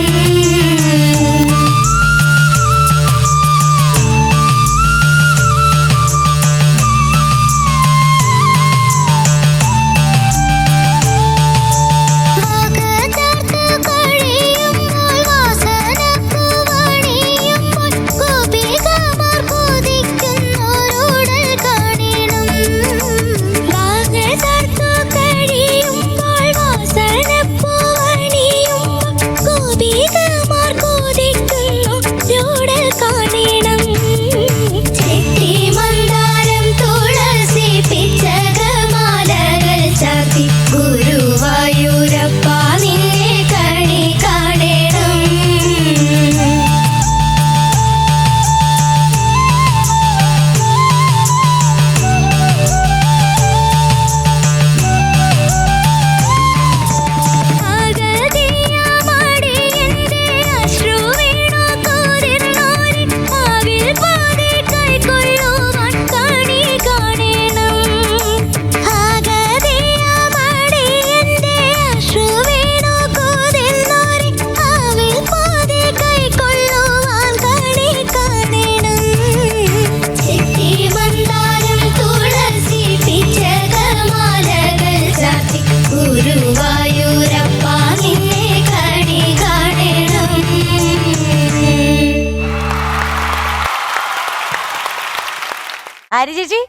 വാഗചാർത്ത് കഴിയുമ്പോൾ വാസനപ്പൂവണിയുമ്പോൾ ഗോപികമാർ കൊതിക്കുന്നോരോടൽ കാണണം. വാഗചാർത്ത് കഴിയുമ്പോൾ വാസനപ്പൂവണിയുമ്പോൾ ഗോപികമാർ കൊതിക്കുന്നോരോടൽ കാണണം. ചെത്തിമന്ദാരം തുളസി പിച്ചകമാലകൾ ചാർത്തി ഗുരുവായൂരപ്പ നിന്നെ കണി കാണണം. ആകതിയാമടിയന്റെ അശ്രുവീണു കോരിരുന്നോരെ ആവിൽ പാതി കൈക്കൊള്ളുവാൻ കണി കാണണം. ആകതിയാമടിയന്റെ അശ്രുവീണു കോരിരുന്നോരെ ആവിൽ പാതി കൈക്കൊള്ളുവാൻ കണി കാണണം. ചെത്തിമന്ദാരം തുളസി പിച്ചകമാലകൾ ചാർത്തി ഗുരുവായൂരപ്പ നിന്നെ കണി കാണണം. ആര്യ ചേച്ചി,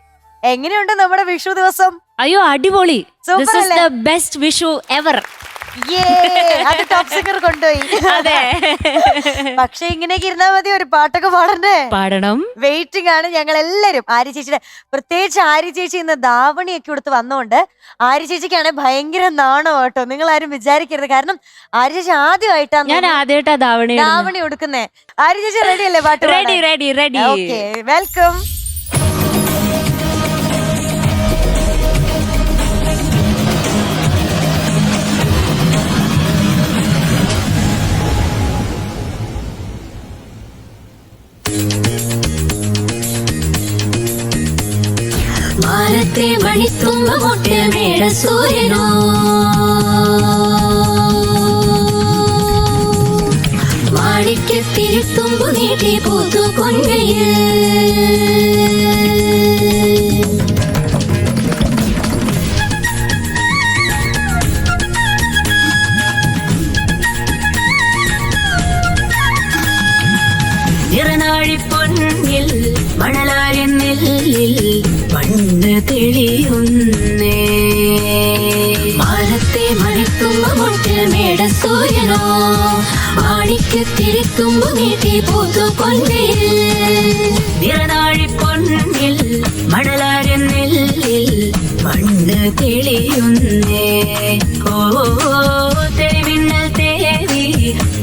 എങ്ങനെയുണ്ട് നമ്മുടെ വിഷു ദിവസം? അയ്യോ അടിപൊളി. Super ദിസ് ഇസ് അല്ലേ? The best Vishu ever. അത് ടോപ്പ് സിംഗർ കൊണ്ടുപോയി. അതെ. പക്ഷെ ഇങ്ങനെയൊക്കെ ഇരുന്നാ മതി, ഒരു പാട്ടൊക്കെ പാടണ്ടേ? പാടണം. വെയിറ്റിംഗ് ആണ് ഞങ്ങൾ എല്ലാരും. ആര്യ ചേച്ചിയുടെ പ്രത്യേകിച്ച് ആര്യ ചേച്ചി ഇന്ന് ധാവണിയൊക്കെ കൊടുത്ത് വന്നോണ്ട് ആര്യ ചേച്ചിക്കാണെങ്കിൽ ഭയങ്കര നാണോ കേട്ടോ. നിങ്ങൾ ആരും വിചാരിക്കരുത്. കാരണം ആര്യ ചേച്ചി ആദ്യമായിട്ടാണ് ഞാൻ ആദ്യമായിട്ടാ ധാവണി കൊടുക്കുന്നേ. ആര്യ ചേച്ചി റെഡി അല്ലേ പാട്ട്? Ready ready ready. Okay, welcome. മാനത്തെ മണിത്തുമ്പ മുട്ടിൽ മേട സൂര്യനോ മാണിക്യത്തിരുത്തുമ്പു നീട്ടി പൂത്തു പൊൻകയിൽ നിറനാഴിപ്പൊന്നിൽ മണലാരി നെല്ലിൽ മണ്ണ് തെളിയുന്നേ മാനത്തെ മണിത്തുമ്പ മുട്ടിൽ മേട സൂര്യനോ മാണിക്യത്തിരുത്തുമ്പു നീട്ടി പൂത്തു പൊൻകയിൽ നിറനാഴിപ്പൊന്നിൽ മണലാരി നെല്ലിൽ മണ്ണ് തെളിയുന്നേ ഓ തെളിമിന്നൽ തേവി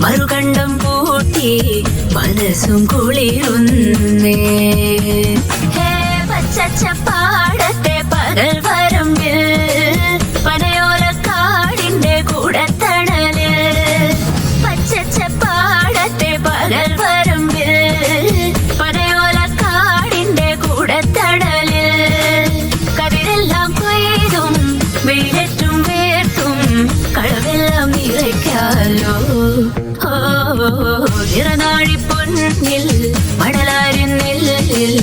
മറുകണ്ഠം പൂട്ടി മനസ്സും കുളിരുന്നേ പച്ചപ്പാടത്തെ പകൽ വരമ്പിൽ പനയോലക്കാടിന്റെ കൂടത്തണല് പച്ചപ്പാടത്തെ പകൽ വരമ്പിൽ പനയോലക്കാടിന്റെ കൂടത്തണല് കതിരെല്ലാം കൊയ്തും വെയിലറ്റും വേർത്തും കളവെല്ലാം നിറയ്ക്കാലോ നിറനാഴിപ്പൊന്നിൽ മണലാരി നെല്ലിൽ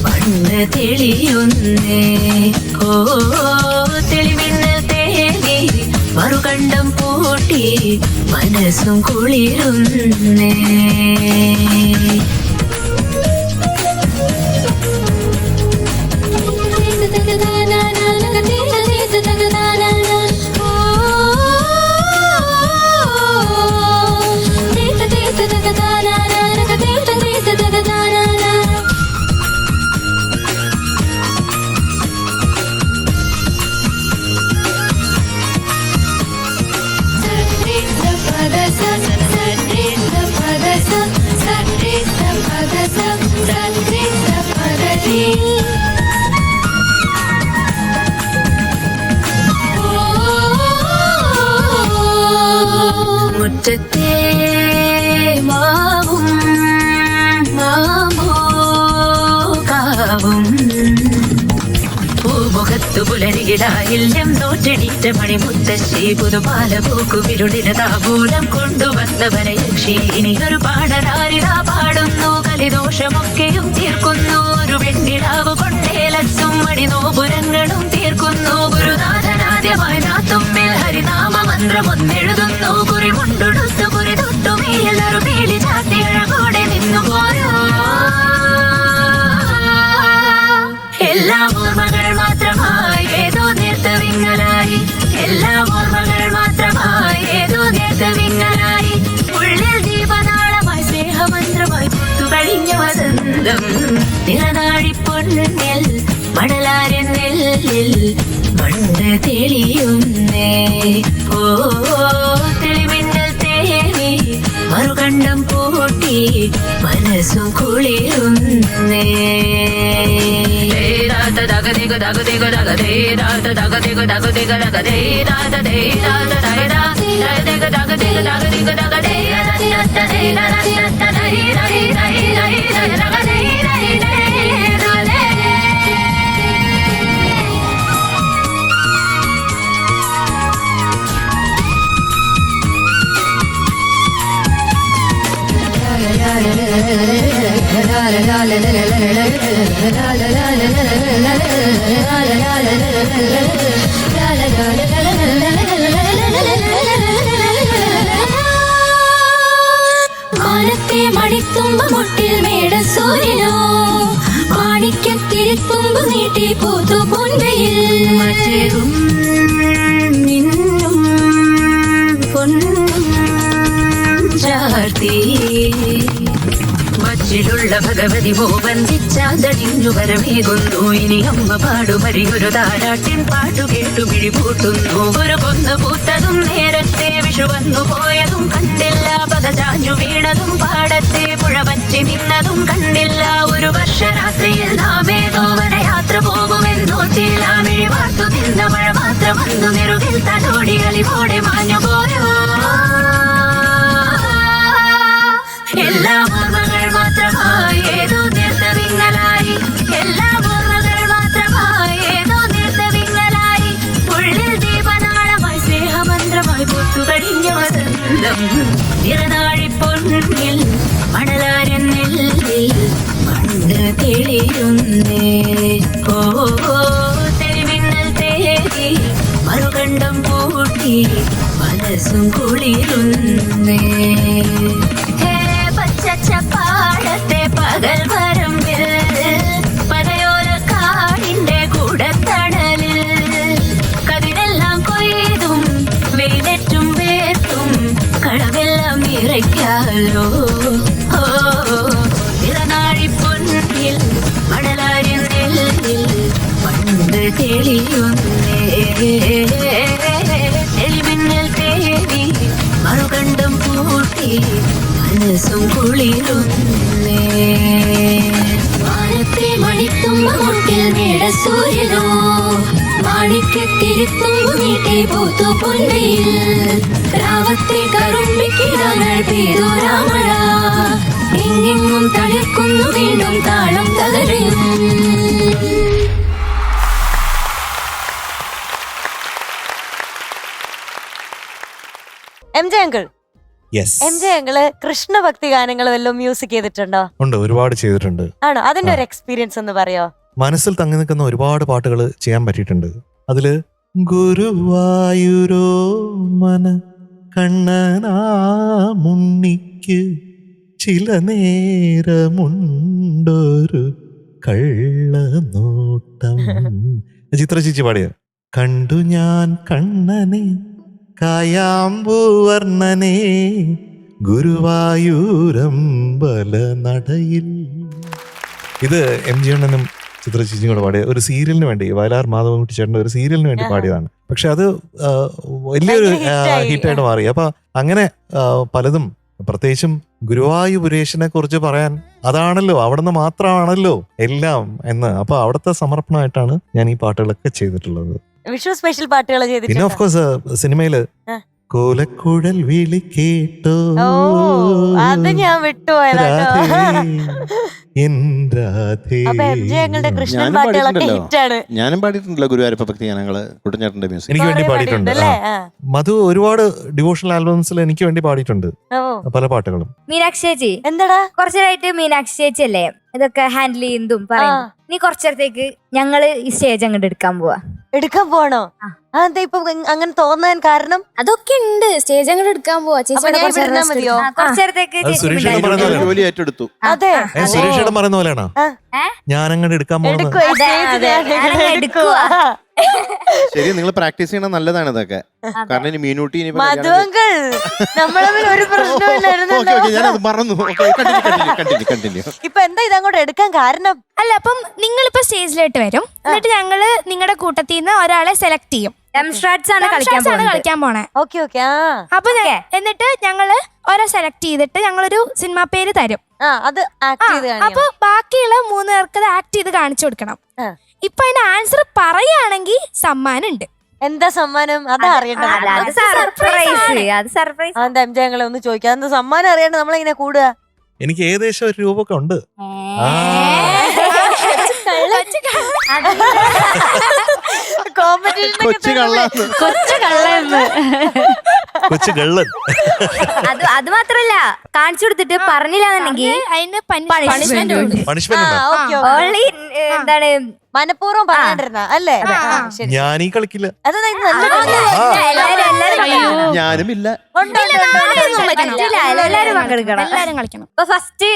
മണ്ണ് തെളിയുന്നേ ഓ തെളിമിന്നൽ തേവി മറുകണ്ഠം പൂട്ടി മനസ്സും കുളിരുന്നേ മുറ്റത്തെ മാവും മാമോകാവും പൂമുഖത്തു പുലരികിടായില്യം നോറ്റെണീറ്റ മണിമുത്തശ്ശി പുതുപാല പൂക്കുവിരുളിന താപൂലം കൊണ്ടുവന്നവനെ യക്ഷി ഇനിയൊരു പാടനാരിതാ പാടുന്നു കലിദോഷമൊക്കെയും തീർക്കുന്നു ഒരു വെണ്ണിലാവ് കൊണ്ടേലച്ചും മണിനോപുരങ്ങളും തീർക്കുന്നു ഗുരുനാഥനാദ്യമായി നാത്തുമ്മേൽ ഹരിനാമ മന്ത്രമൊന്നെഴുതുന്നു കുറി കൊണ്ടുടുത്തു കുറി തൊട്ടുമേ എല്ലാവരും മേലി ചാത്തിയഴകോടെ നിന്നു പോയോ എല്ലാം ഓർമ്മകൾ മാത്രമായി ഏതോ നേർത്ത വിങ്ങലായി എല്ലാം ഓർമ്മകൾ മാത്രമായി ഏതോ നേർത്ത വിങ്ങലായി ഉള്ളിൽ ദീപനാളമായി സ്നേഹമന്ത്രമായി പുത്തുകഴിഞ്ഞ വസന്തം നിറനാഴിപ്പൊന്നിൽ മണലാരി നെല്ലിൽ മണ്ണ് തെളിയുന്നേ ഓ തെളിമിന്നൽ തേവി മറുകണ്ഠം പൂട്ടി മനസ്സും കുളിരുന്നേ ദഗദിഗ ദഗദിഗ ദഗദേ ദഗദിഗ ദഗദിഗ ദഗദിഗ ദഗദേ ദഗദേ ദഗദിഗ ദഗദിഗ ദഗദിഗ ദഗദേ മാനത്തെ മണിത്തുമ്പ മുട്ടിൽ മേട സൂര്യനോ മാണിക്യത്തിരുത്തുമ്പു നീട്ടി പൂത്തു പൊൻകയിൽ മറ്റേറും നിന്നും പൊന്നും ചാർത്തി മച്ചിലുള്ള ഭഗവതി വന്ദിച്ചാതടിഞ്ഞു വരമേകുന്നു ഇനി അമ്മ പാടുമരിയൊരു താരാട്ടിൻ പാട്ടു കേട്ടു പിടിപൂട്ടുന്നു ഒരു കൊന്നു പൂത്തതും നേരത്തെ വിഷു വന്നു പോയതും കണ്ടില്ല പകചാഞ്ഞു വീണതും പാടത്തെ പുഴ പറ്റി നിന്നതും കണ്ടില്ല ഒരു വർഷരാത്രിയിൽ നാം ഏതോ വനയാത്ര പോകുമെന്നോർത്തില്ല മിഴി വാർത്തു നിന്ന മഴ മാത്രം വന്നു നിറുകിൽ തലോടി അലിവോടെ മാഞ്ഞു പോയോ എല്ലാം ഓർമ്മകൾ മാത്രമായി ഏതോ നേർത്ത വിങ്ങലായി എല്ലാം ഓർമ്മകൾ മാത്രമായി കുളിരുന്നേ ഓ തെരുമിന്നൽ തേടി മറുകണ്ഠം പൂട്ടി മനസ്സും കുളിരുന്നേ ഹേ പച്ചച്ചപ്പാടത്തെ പകൽ വരമ്പിൽ പനയോല കാടിന്റെ കൂടത്തണലിൽ കതിരെല്ലാം കൊയ്തും വെയിലേറ്റും വേർത്തും കളവെല്ലാം നിറയ്ക്കാലോ നിറനാഴിപ്പൊന്നിൽ മണലാരി നെല്ലിൽ പണ്ട് തെളിയുന്നേ തെളിമിന്നൽ തേടി മറുകണ്ഠം പൂട്ടി മനസ്സും കുളിരുന്നേ വാനത്തെ മണിത്തുമ്പ മുട്ടിൽ മേട സൂര്യനോ മാണിക്കത്തിരുത്തുമ്പു നീട്ടി പൂത്തു പൊന്നയിൽ രാവത്തെ കറുമ്പിക്കിടങ്ങൾ പെയ്തു രാമഴ എങ്ങെങ്ങും തളിർക്കുന്നു വീണ്ടും താളം തകരും. M J uncle, yes M J uncle കൃഷ്ണഭക്തി ഗാനങ്ങൾ വല്ലതും മ്യൂസിക് ചെയ്തിട്ടുണ്ടോ? ഉണ്ട്, ഒരുപാട് ചെയ്തിട്ടുണ്ട്. ആണോ? അതിന്റെ ഒരു എക്സ്പീരിയൻസ് ഒന്ന് പറയോ? മനസ്സിൽ തങ്ങി നിൽക്കുന്ന ഒരുപാട് പാട്ടുകൾ ചെയ്യാൻ പറ്റിയിട്ടുണ്ട്. അതില് ഗുരുവായൂരോ മന കണ്ണനാ മുന്നിക്ക് ചില നേരമുണ്ടൊരു കള്ളനോട്ടം. ചിത്ര ചേച്ചി പാടിയ കണ്ടു ഞാൻ കണ്ണനെ കായാമ്പൂവർണ്ണനെ ഗുരുവായൂരമ്പല നടയിൽ. ഇത് എം ജി അണ്ണനും ചിത്ര ചേച്ചിയും കൂടെ പാടിയ ഒരു സീരിയലിന് വേണ്ടി, വയലാർ മാധവൻകുട്ടി ചേട്ടൻ്റെ ഒരു സീരിയലിന് വേണ്ടി പാടിയതാണ്. പക്ഷെ അത് വലിയൊരു ഹിറ്റായിട്ട് മാറി. അപ്പൊ അങ്ങനെ പലതും, പ്രത്യേകിച്ചും ഗുരുവായൂരേശനെ കുറിച്ച് പറയാൻ അതാണല്ലോ, അവിടുന്ന് മാത്രമാണല്ലോ എല്ലാം എന്ന്. അപ്പൊ അവിടുത്തെ സമർപ്പണമായിട്ടാണ് ഞാൻ ഈ പാട്ടുകളൊക്കെ ചെയ്തിട്ടുള്ളത്. വിഷു സ്പെഷ്യൽ പാട്ടുകൾ പിന്നെ ചെയ്തിട്ടുണ്ടോ? ഓഫ് കോഴ്സ് സിനിമയില് കോലക്കുഴൽ വിളി കേട്ടോ ഓ, അത് ഞാൻ വിട്ടുപോയതാട്ടോ. അപ്പൊ എം ജെ അങ്കിളുടെ കൃഷ്ണൻ ഞാനും പാട്ടുകളൊക്കെ പാടിയിട്ടുണ്ടല്ലോ. ഹിറ്റാണ്. ഞാനും പാടിയിട്ടുണ്ടല്ലോ ഗുരുവായൂരപ്പ ഭക്തി ഗാനങ്ങള് കുട്ടൻചേട്ടന്റെ മ്യൂസിക്. എനിക്ക് വേണ്ടി കുറേ പാടിയിട്ടുണ്ട്. പാടിയിട്ടുണ്ട് അല്ലേ? മധു ഒരുപാട് ഡിവോഷണൽ ആൽബംസിൽ എനിക്ക് വേണ്ടി പാടിയിട്ടുണ്ട് ഓ, പല പാട്ടുകളും. മീനാക്ഷി ചേച്ചി, എന്താടാ? കുറച്ചേരായിട്ട് മീനാക്ഷി ചേച്ചി അല്ലേ ഇതൊക്കെ ഹാൻഡിൽ ചെയ്യുന്നതും പറയുന്നു. നീ കുറച്ചേരത്തേക്ക് ഞങ്ങള് ഈ സ്റ്റേജ് അങ്ങോട്ട് എടുക്കാൻ പോവാ. എടുക്കാൻ പോണോ? അതെന്താ ഇപ്പൊ അങ്ങനെ തോന്നാൻ കാരണം? അതൊക്കെ ഉണ്ട്, സ്റ്റേജ് അങ്ങോട്ട് എടുക്കാൻ പോവാ. അപ്പൊ ഞാൻ വിടുന്നാ മതിയോ? കുറച്ചേരത്തേക്ക് അത് സുരേഷ് ഏട്ടൻ പറയുന്ന പോലെ. ജോലി ഏറ്റെടുത്തു. അതെ, സുരേഷ് ഏട്ടൻ പറയുന്ന പോലെയാണോ ഞാൻ അങ്ങോട്ട് എടുക്കാൻ പോകുന്നത്? എടുക്കുവാ, ഈ സ്റ്റേജ് ഞാൻ എടുക്കുവാ. ശരി, നിങ്ങൾ പ്രാക്ടീസ് ചെയ്യണത് നല്ലതാണ് ഇതൊക്കെ. കാരണം ഇനി മീനൂട്ടി ഇനി മധുവങ്കൾ നമ്മളെ ഒരു പ്രശ്നമില്ലായിരുന്നല്ലോ. ഞാനത് മറന്നു. കണ്ടിന്യൂ. ഇപ്പൊ എന്താ ഇതങ്ങോട്ട് എടുക്കാൻ കാരണം? അല്ല, അപ്പം നിങ്ങളിപ്പോ സ്റ്റേജിലോട്ട് വരും, എന്നിട്ട് ഞങ്ങള് നിങ്ങളുടെ കൂട്ടത്തിൽ നിന്ന് ഒരാളെ സെലക്ട് ചെയ്യും. ഡെംസ്ട്രാറ്റ്സ് ആണ് കളിക്കാൻ പോണേ. Okay okay. ആ, അപ്പൊ എന്നിട്ട് ഞങ്ങള് ഒരാ സെലക്ട് ചെയ്തിട്ട് ഞങ്ങളൊരു സിനിമ പേര് തരും. അത് ആക്ട് ചെയ്ത് കാണിക്കണം. അപ്പൊ ബാക്കിയുള്ള 3 പേർക്ക് അത് ആക്ട് ചെയ്ത് കാണിച്ചു കൊടുക്കണം. ഇപ്പൊ അതിന്റെ ആൻസർ പറയുകയാണെങ്കിൽ സമ്മാനം ഉണ്ട്. എന്താ സമ്മാനം? അതാ അറിയണ്ടത്. സർപ്രൈസ്. അതെന്താ എം ജെ അങ്കിളെ ഒന്ന് ചോദിക്കാം, എന്താ സമ്മാനം അറിയാണ്ട് നമ്മളെങ്ങനെ കൂടുക? എനിക്ക് ഏകദേശം ഒരു രൂപമൊക്കെ ഉണ്ട്. കൊച്ചു കള്ളാന്ന്. കൊച്ചു കള്ളൻ. അത് മാത്രല്ല, കാണിച്ചു കൊടുത്തിട്ട് പറഞ്ഞില്ലാന്നുണ്ടെങ്കിൽ അതിന് പണിഷ്മെന്റ് ഉണ്ട്. പണിഷ്മെന്റ് ഓൺലി എന്താണ് മനഃപൂർവ്വം പറയാണ്ടിരുന്ന അല്ലേ? ശരി, ഞാനീ കളിക്കില്ല. അത് നല്ല ഞാനും ഇല്ല. എല്ലാരും പങ്കെടുക്കണം. എല്ലാരും കളിക്കണം. ഇപ്പൊ ഫസ്റ്റ്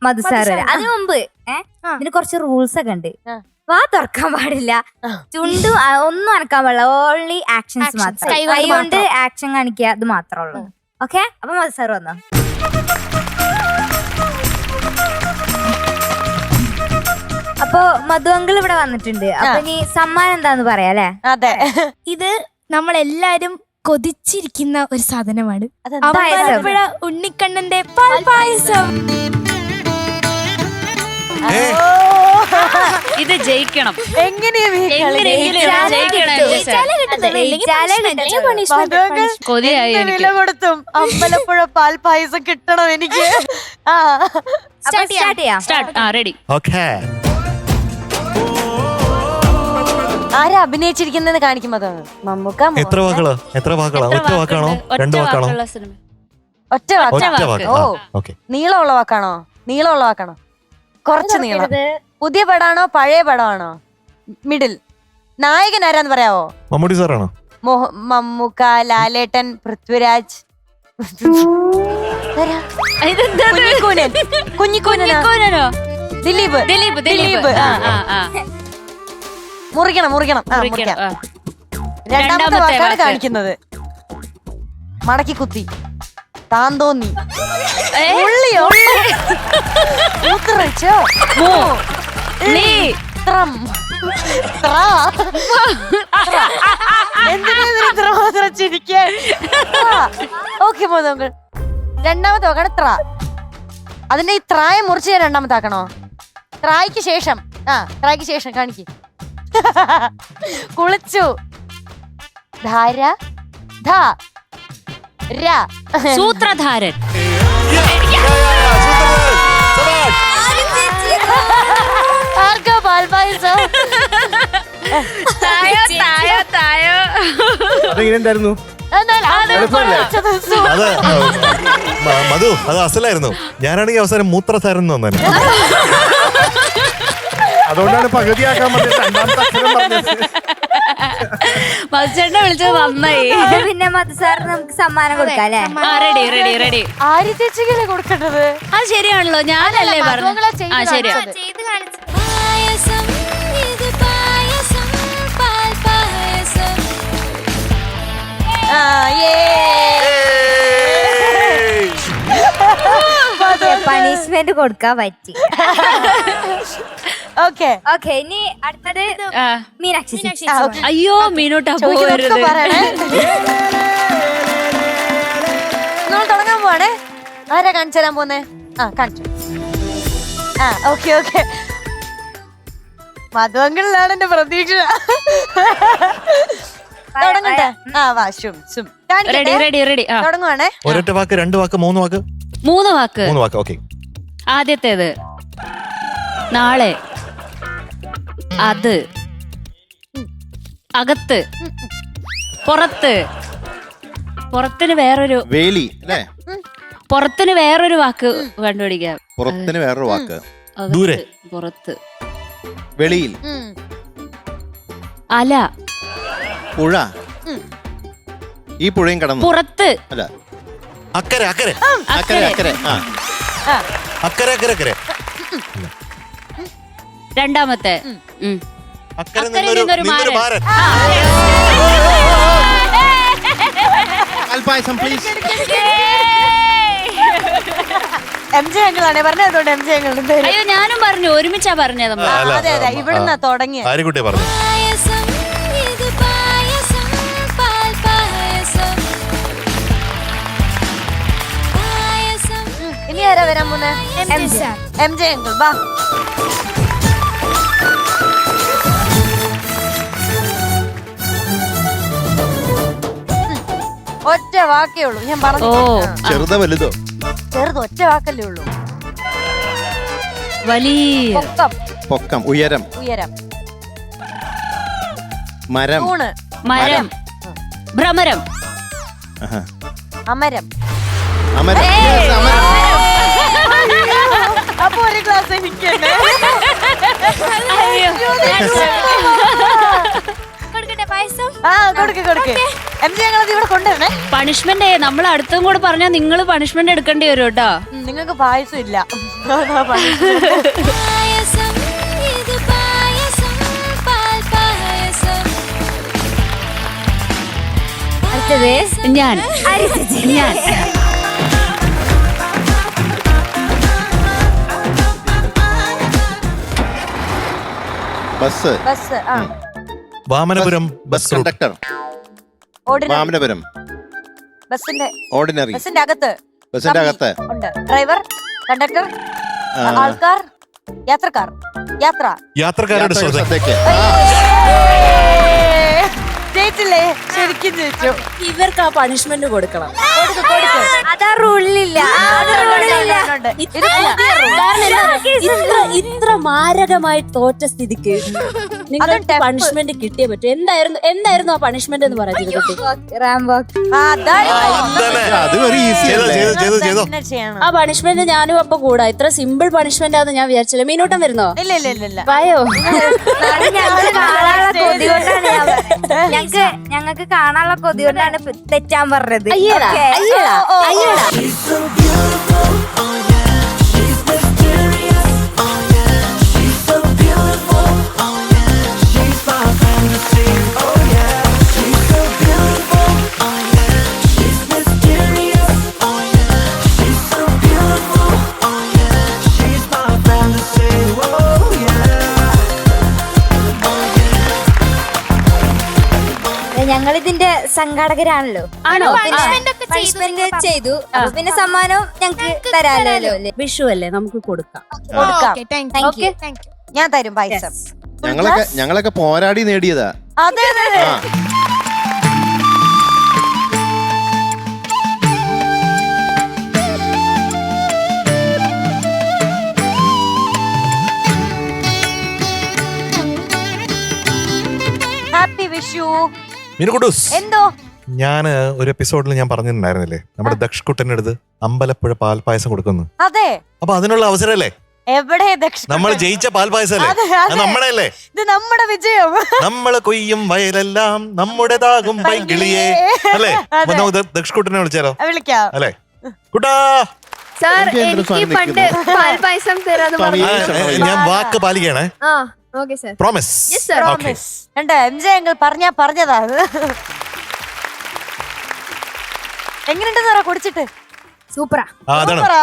മധു സാറ്. അതിനു മുമ്പ് ഇതിന് കുറച്ച് റൂൾസ് ഒക്കെ ഉണ്ട്. വാ തുറക്കാൻ പാടില്ല, ചുണ്ടും ഒന്നും അനക്കാൻ പാടില്ല. ഓൺലി ആക്ഷൻസ് മാത്രം. കൈ കൊണ്ട് ആക്ഷൻ കാണിക്കുക, അത് മാത്രമേ ഉള്ളൂ. ഓക്കെ, അപ്പൊ മധു സാർ വന്നോ. അപ്പൊ മധു അങ്കിൾ ഇവിടെ വന്നിട്ടുണ്ട്. അപ്പൊ ഇനി സമ്മാനം എന്താന്ന് പറയാ അല്ലെ? അതെ, ഇത് നമ്മളെല്ലാരും കൊതിച്ചിരിക്കുന്ന ഒരു സാധനമാണ്. പായസം. അമ്പലപ്പുഴ ഉണ്ണിക്കണ്ണന്റെ പാൽപായസം. ഇത് ജയിക്കണം. എങ്ങനെയും വില കൊടുത്തും അമ്പലപ്പുഴ പാൽ പായസം കിട്ടണം എനിക്ക്. സ്റ്റാർട്ട് ചെയ്യാം. റെഡി. ഓക്കേ, ആരാ അഭിനയിച്ചിരിക്കുന്നത് കാണിക്കുമ്പോ മമ്മൂക്ക. എത്ര വാക്കുകളാ? ഒറ്റ വാക്കാണോ 2 വാക്കാണോ? ഒറ്റ വാക്ക്. ഓ, ഓക്കെ. നീളമുള്ള വാക്കാണോ? കുറച്ച് നീളം. പുതിയ പടാണോ പഴയ പടമാണോ? മിഡിൽ. നായകൻ ആരാന്ന് പറയാവോ? മമ്മൂട്ടി സാറാണോ? മമ്മൂക്ക, ലാലേട്ടൻ, പൃഥ്വിരാജ്, കുഞ്ഞിക്കൂനോ, ദിലീപ്. മുറിക്കണം. രണ്ടാമത്തെ വാക്കാണ് കാണിക്കുന്നത്. മടക്കി കുത്തി, താന്തോന്നി, ഉള്ളിയോ, മൂത്രച്ചോ, ഓക്കെ. രണ്ടാമത്തെ വാക്കാണ് ത്ര. അതിന്റെ ഈ ത്രായ മുറിച്ച് ഞാൻ രണ്ടാമത്തെ ആക്കണോ? ത്രായ്ക്ക് ശേഷം ത്രായ്ക്ക് ശേഷം കാണിക്ക്. കുളിച്ചു, ധാര, സൂത്രധാരൻ. ആർക്കാ പാൽപായസം? അതെങ്ങനെയുണ്ടായിരുന്നു? അത് മധു, അത് അസലായിരുന്നു. ഞാനാണെങ്കിൽ അവസാനം മൂത്രധാരൻ എന്ന് വന്നേ. അതുകൊണ്ടാണ് പകുതിയാക്കാൻ മധുചേട്ടനെ വിളിച്ചത് നന്നായി. പിന്നെ മധു സാറിന് നമുക്ക് സമ്മാനം കൊടുക്കാം അല്ലേ? റെഡി. ആര്യ ചേച്ചിക്കല്ലേ കൊടുക്കേണ്ടത്? അത് ശരിയാണല്ലോ, ഞാനല്ലേ പറഞ്ഞു. ശരിയാ. ചെയ്ത് കാണിച്ചു. പായസം ഇത് പായസം പാൽപായസം പണിഷ്മെന്റ് കൊടുക്കാൻ പറ്റി. ഓക്കെ. ഇനി അടുത്തത് മീനാക്ഷി. അയ്യോ മീനോട്ടാ പോകരുത്. നമ്മൾ തുടങ്ങാൻ പോവാണേ. ആരാ കാണിച്ചു തരാൻ പോന്നേ? കാണിച്ചു. ഓക്കെ. മധുവങ്കളിലാണ് എന്റെ പ്രതീക്ഷ. തുടങ്ങട്ടെ? റെഡി. തുടങ്ങുവാണേ. ഒരൊറ്റ വാക്ക്, 2 വാക്ക്, 3 വാക്ക്? 3 വാക്ക്. 3 വാക്ക്. ഓക്കെ. ആദ്യത്തേത് നാളെ, അത്, അകത്ത്, പുറത്ത്. പുറത്തിന് വേറൊരു വേലി അല്ലേ? പുറത്തിന് വേറൊരു വാക്ക് കണ്ടുപിടിക്കാം. പുറത്തിന് വേറൊരു വാക്ക്. ദൂരെ, പുറത്ത്, വെളിയിൽ, അല, പുഴ. ഈ പുഴയും കടന്നു. പുറത്ത്, അല്ല, അക്കരെ. അക്കരെ. അക്കരെ. രണ്ടാമത്തെ അക്കരെ അക്കരെ നിന്നൊരു മാരൻ. പാൽപായസം പ്ലീസ്. MJ അങ്കിളാണേ പറഞ്ഞത്. അതുകൊണ്ട് MJ അങ്കിളുടെ പേര്. അയ്യോ ഞാനും പറഞ്ഞു, ഒരുമിച്ചാ പറഞ്ഞത്. അതെ ഇവിടുന്ന് തുടങ്ങിയ. ആര്യക്കുട്ടി പറഞ്ഞു. പായസം ഇത് പായസം പാൽപായസം പായസം. ഇനി ആരാ വരാൻ പോന്നെ? MJ അങ്കിൾ വാ. ഒറ്റ വാക്കേ ഉള്ളൂ ഞാൻ പറഞ്ഞു. ചെറുതോ വലുതോ? ചെറുത്, ഒറ്റ വാക്കല്ലേ ഉള്ളൂ. വലിയ പൊക്കം, ഉയരം, മരം, തൂണ്, മരം, ഭ്രമരം, അമരം. അമരം. അപ്പൊ ഒരു ക്ലാസ് എനിക്ക് കൊടുക്കട്ടെ പായസം? കൊടുക്ക്. MJ ഞങ്ങളത് ഇവിടെ കൊണ്ടുവരണേ. പണിഷ്മെന്റ് നമ്മൾ അടുത്തും കൂടെ പറഞ്ഞാൽ നിങ്ങൾ പണിഷ്മെന്റ് എടുക്കേണ്ടി വരും കേട്ടോ. നിങ്ങൾക്ക് പായസം ഇല്ല. പായസം ഇത് പായസം പാൽപായസം അടുത്തത് ഞാൻ. Bus. Vamanapuram bus conductor. Vamanapuram. ബസിന്റെ ഓർഡിനറി. ബസിന്റെ അകത്ത് ഉണ്ട് ഡ്രൈവർ, കണ്ടക്ടർ, ആൾക്കാർ, യാത്രക്കാരുടെ ശ്രദ്ധയ്ക്ക്. ജയിച്ചില്ലേ? ശരിക്കും ജയിച്ചു. ഇവർക്ക് ആ പണിഷ്മെന്റ് കൊടുക്കണം. അതാ റൂളിലില്ല. ഇത്ര മാരകമായി തോറ്റ സ്ഥിതിക്ക് നിങ്ങൾക്ക് പണിഷ്മെന്റ് കിട്ടിയേ പറ്റൂ. എന്തായിരുന്നു ആ പണിഷ്മെന്റ് എന്ന് പറയുന്നത്? റാം വാക്ക്. അത് വെരി ഈസി അല്ലേ? ചെയ്തോ ആ പണിഷ്മെന്റ് ഞാനും അപ്പൊ കൂടാ. ഇത്ര സിമ്പിൾ പണിഷ്മെന്റ് ആണെന്ന് ഞാൻ വിചാരിച്ചില്ല. മീനൂട്ടം വരുന്നോ? ഇല്ല വായോ. ഞങ്ങൾക്ക് കാണാനുള്ള കൊതി കൊണ്ടാണ് ഞാൻ പറഞ്ഞത്. ഞങ്ങൾക്ക് കാണാനുള്ള കൊതി കൊണ്ടാണ് തെറ്റാൻ പറഞ്ഞത്. അയ്യടാ Okay. അയ്യടാ അയ്യടാ. ഞങ്ങളിതിന്റെ സംഘാടകരാണല്ലോ. ആണോ? പണിഷ്മെന്റ് ചെയ്തു. അപ്പൊ പിന്നെ സമ്മാനം ഞങ്ങൾക്ക് തരാലോ. വിഷു അല്ലേ, നമുക്ക് കൊടുക്കാം. ഞാൻ തരും പൈസ. ഞങ്ങളൊക്കെ പോരാടി നേടിയതാ. അതെ ആ. ഹാപ്പി വിഷു. മീനുകുട്ടൂസ്, എന്തോ ഞാൻ ഒരു എപ്പിസോഡിൽ ഞാൻ പറഞ്ഞിട്ടുണ്ടായിരുന്നില്ലേ, നമ്മുടെ ദക്ഷ് കുട്ടനടുത്ത് അമ്പലപ്പുഴ പാൽപായസം കൊടുക്കുന്നു. അതെ, അപ്പൊ അതിനുള്ള അവസരല്ലേ? എവിടെ ദക്ഷ നമ്മൾ ജയിച്ച പാൽപായസം അതെ, അല്ലേ? അതെ. നമ്മുടെ അല്ലേ? ഇത് നമ്മുടെ വിജയം. നമ്മള് കൊയ്യും വയലെല്ലാം നമ്മുടേതാകും പൈങ്കിളിയേ അല്ലേ? അപ്പൊ നമുക്ക് ദക്ഷ് കുട്ടനെ വിളിച്ചാലോ? വിളിക്കാം. അല്ലേ കുട്ടാ? സാർ എന്തൊരു സാധനം എനിക്ക് പണ്ട് നിൽക്കുന്നു? പാൽപായസം തരാന്ന് പറഞ്ഞു. ഞാൻ വാക്ക് പാലിക്കണേ. ആ okay sir. Promise. Yes, sir. Promise. കണ്ടോ, MJ അങ്കിൾ പറഞ്ഞതാ അത്. എങ്ങനെയുണ്ട് സാറാ കുടിച്ചിട്ട്? സൂപ്പറാ. അതാണ് സൂപ്പറാ.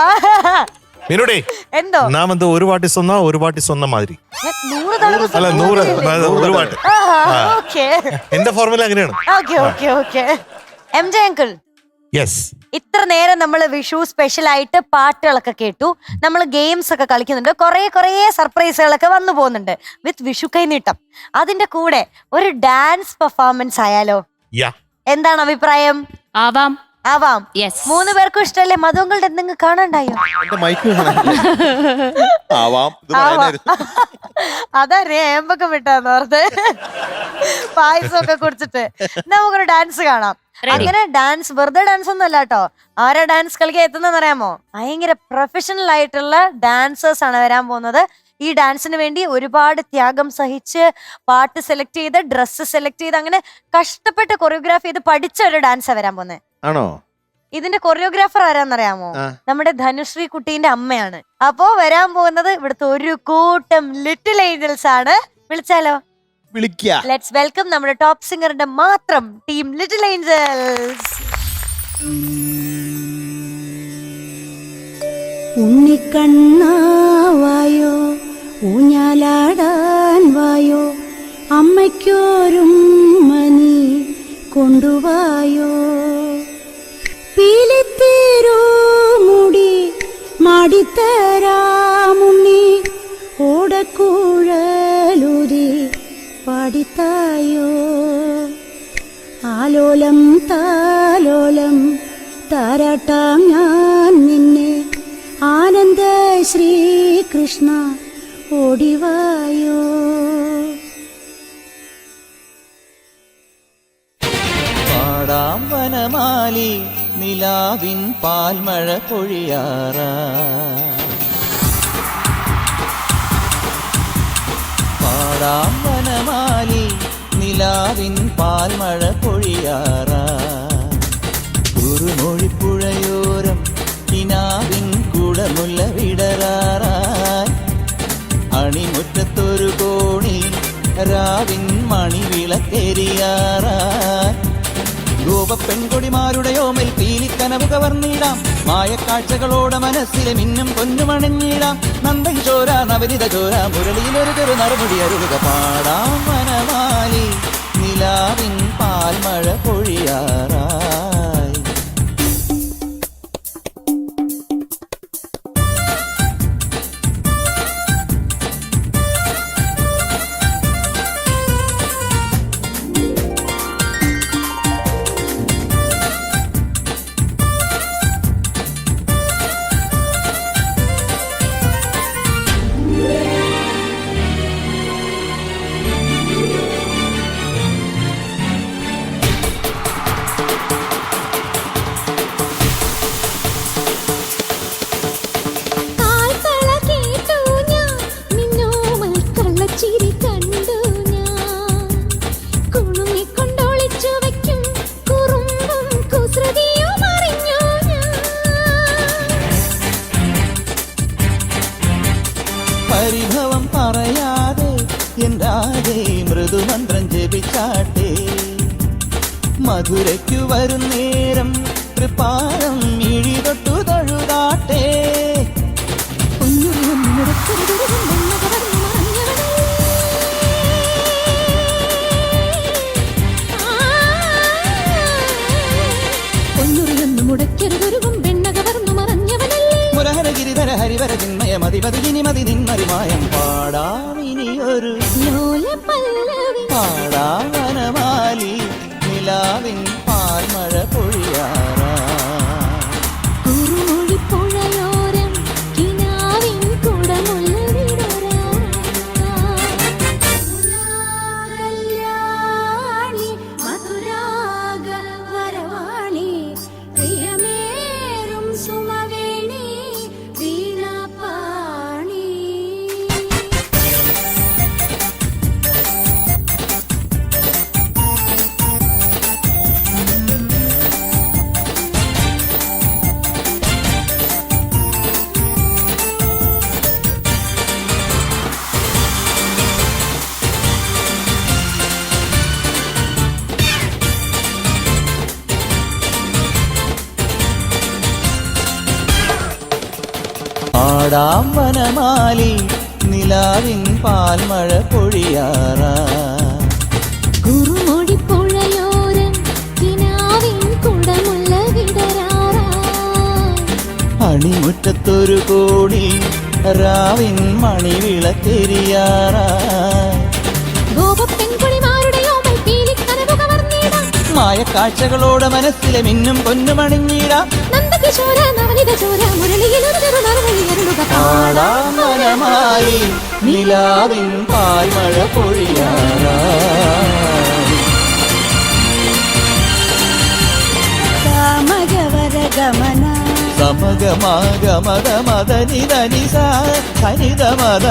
മീനുടെ. എന്തോ നാം എന്ത് ഒരു വാട്ടി സ്വന്ന ഒരു വാട്ടി സ്വന്തം മാതിരി 100 തവണ അല്ല 100 ഒരു വാട്ട്. ഓക്കെ എന്റെ ഫോർമുല അങ്ങനെയാണ്. Okay MJ uncle, yes. ഇത്ര നേരം നമ്മൾ വിഷു സ്പെഷ്യൽ ആയിട്ട് പാട്ടുകളൊക്കെ കേട്ടു, നമ്മൾ ഗെയിംസ് ഒക്കെ കളിക്കുന്നുണ്ട്, കുറേ സർപ്രൈസുകളൊക്കെ വന്നു പോകുന്നുണ്ട് വിത്ത് വിഷു കൈനീട്ടം. അതിന്റെ കൂടെ ഒരു ഡാൻസ് പെർഫോമൻസ് ആയാലോ? യാ. എന്താണ് അഭിപ്രായം? ആവാം. ആവാം. Yes. 3 പേർക്കും ഇഷ്ടമല്ലേ? മധുങ്ങളുടെ എന്തെങ്കിലും കാണാണ്ടായോ? എന്റെ മൈക്ക് ആവാം. ഇത് പറയാനായിരുന്നു. അതാ രേമ്പൊക്കെ വിട്ടാന്ന് പറഞ്ഞത്. പായസമൊക്കെ കുടിച്ചിട്ട് നമുക്കൊരു ഡാൻസ് കാണാം. അങ്ങനെ ഡാൻസ് വെറുതെ ഡാൻസ് ഒന്നും അല്ല കേട്ടോ. ആരാ ഡാൻസ് കളിക്കാൻ എത്തുന്നതെന്ന് അറിയാമോ? ഭയങ്കര പ്രൊഫഷണൽ ആയിട്ടുള്ള ഡാൻസേഴ്സ് ആണ് വരാൻ പോകുന്നത്. ഈ ഡാൻസിന് വേണ്ടി ഒരുപാട് ത്യാഗം സഹിച്ച് പാട്ട് സെലക്ട് ചെയ്ത് ഡ്രസ്സ് സെലക്ട് ചെയ്ത് അങ്ങനെ കഷ്ടപ്പെട്ട് കൊറിയോഗ്രാഫ് ചെയ്ത് പഠിച്ച ഒരു ഡാൻസാ വരാൻ പോകുന്നത്. ആണോ? ഇതിന്റെ കൊറിയോഗ്രാഫർ ആരാന്നറിയാമോ? നമ്മുടെ ധനുശ്രീ കുട്ടീന്റെ അമ്മയാണ്. അപ്പോ വരാൻ പോകുന്നത് ഇവിടുത്തെ ഒരു കൂട്ടം ലിറ്റിൽ ഏഞ്ചൽസ് ആണ്. വിളിച്ചാലോ? വിളിക്കാം. ലെറ്റ്സ് വെൽക്കം നമ്മുടെ ടോപ്പ് സിംഗറിന്റെ മാത്രം ടീം ലിറ്റിൽ ഏഞ്ചൽസ്. ഉണ്ണിക്കണ്ണാവായോ, ഊഞ്ഞാലാടാൻ വായോ, അമ്മയ്ക്കോരും മണി കൊണ്ടുവായോ, പീലിത്തേരോ മുടി മാടിത്തരാമുണ്ണി, ഓടക്കുഴലൂരി പാടിത്തായോ, ആലോലം താലോലം താരാട്ടാം ഞാൻ നിന്നെ, ആനന്ദ ശ്രീകൃഷ്ണ ഓടിവായോ. പാടാം വനമാലി നിലാവിൻ പാൽമഴ പൊഴിയാറാ, പാടാം വനമാലി നിലാവിൻ പാൽമഴ പൊഴിയാറാ, കുറുമൊഴിപ്പുഴയോരം കിനാവിൻ കുടമുല്ല വിടരാറായി, അണിമുറ്റത്തൊരു കോണി രാവിൻ മണിവിളക്കെരിയാറായി, ഗോപ പെൺകൊടിമാരുടെ ഓമൽ പീലിക്കനവ് കവർന്നിടാം, മായക്കാഴ്ചകളോടെ മനസ്സിലെ മിന്നും പൊന്നുമണിഞ്ഞിടാം, നന്ദൻ ചോര നവരിത ചോര മുരളിയിലൊരു ചെറു നറുമുടി അരുളുക, പാടാം വനമാലി നിലാവിൻ പാൽമഴ പൊഴിയാറായി. മൃദുമന്ത്രം ജപിച്ചാട്ടെ. മധുരയ്ക്കു വരും നേരം തൃപ്പാദം മിഴി തൊട്ടു തൊഴുതാട്ടെ. മുരഹര ഗിരിധര ഹരിവര ചിന്മയ മതിപതി മതി നിന്മറിമായം പാടാമിനിയൊരു പാടാവനമാലി നിലാവിൻ പാൽമഴ പൊഴിയാറാ. പാടാം വനമാലി നിലാവിൻ പാൽമഴ പൊഴിയാറാ. അണിമുറ്റത്തൊരു കോടി രാവിൻ മണിവിളക്കെരിയാറാ. മായക്കാഴ്ചകളോടെ മനസ്സിലെ മിന്നും പൊന്നുമണിഞ്ഞിടാം. പാടാം വനമാലി നിലാവിൻ പാൽമഴ പൊഴിയാറാ. സമഗമഗമദനിധനിസ ഹരിതമദ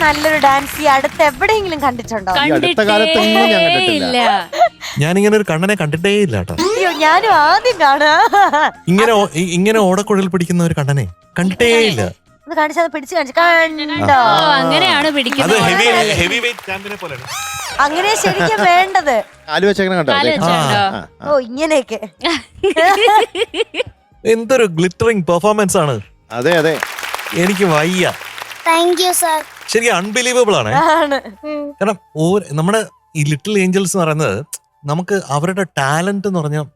നല്ലൊരു ഡാൻസ് ഈ അടുത്ത് എവിടെയെങ്കിലും കണ്ടിട്ടുണ്ടോ? അടുത്ത കാലത്തൊന്നും ഞാൻ കണ്ടിട്ടില്ല. ഞാനിങ്ങനെ ഒരു കണ്ണനെ കണ്ടിട്ടേ ഇല്ല കേട്ടോ. അയ്യോ, ഞാനും ആദ്യം കാണാ. ഇങ്ങനെ ഓടക്കുഴൽ പിടിക്കുന്ന ഒരു കണ്ണനെ കണ്ടിട്ടേ ഇല്ല. ഒന്ന് കാണിച്ചാൽ പിടിച്ചു കാണിച്ചു കണ്ടോ? അങ്ങനെയാണ് പിടിക്കുന്നത്. അങ്ങനെ ശരിക്കും വേണ്ടത്. ഓ, ഇങ്ങനെയൊക്കെ എന്തൊരു ഗ്ലിറ്ററിംഗ് പെർഫോമൻസ് ആണ്. അതെ അതെ, എനിക്ക് വയ്യ. Thank you sir. ശരിക്കും അൺബിലീവബിൾ ആണ്. കാരണം നമ്മുടെ ഈ ലിറ്റിൽ ഏഞ്ചൽസ് എന്ന് പറയുന്നത് നമുക്ക് അവരുടെ ടാലന്റ് എന്ന് പറഞ്ഞാൽ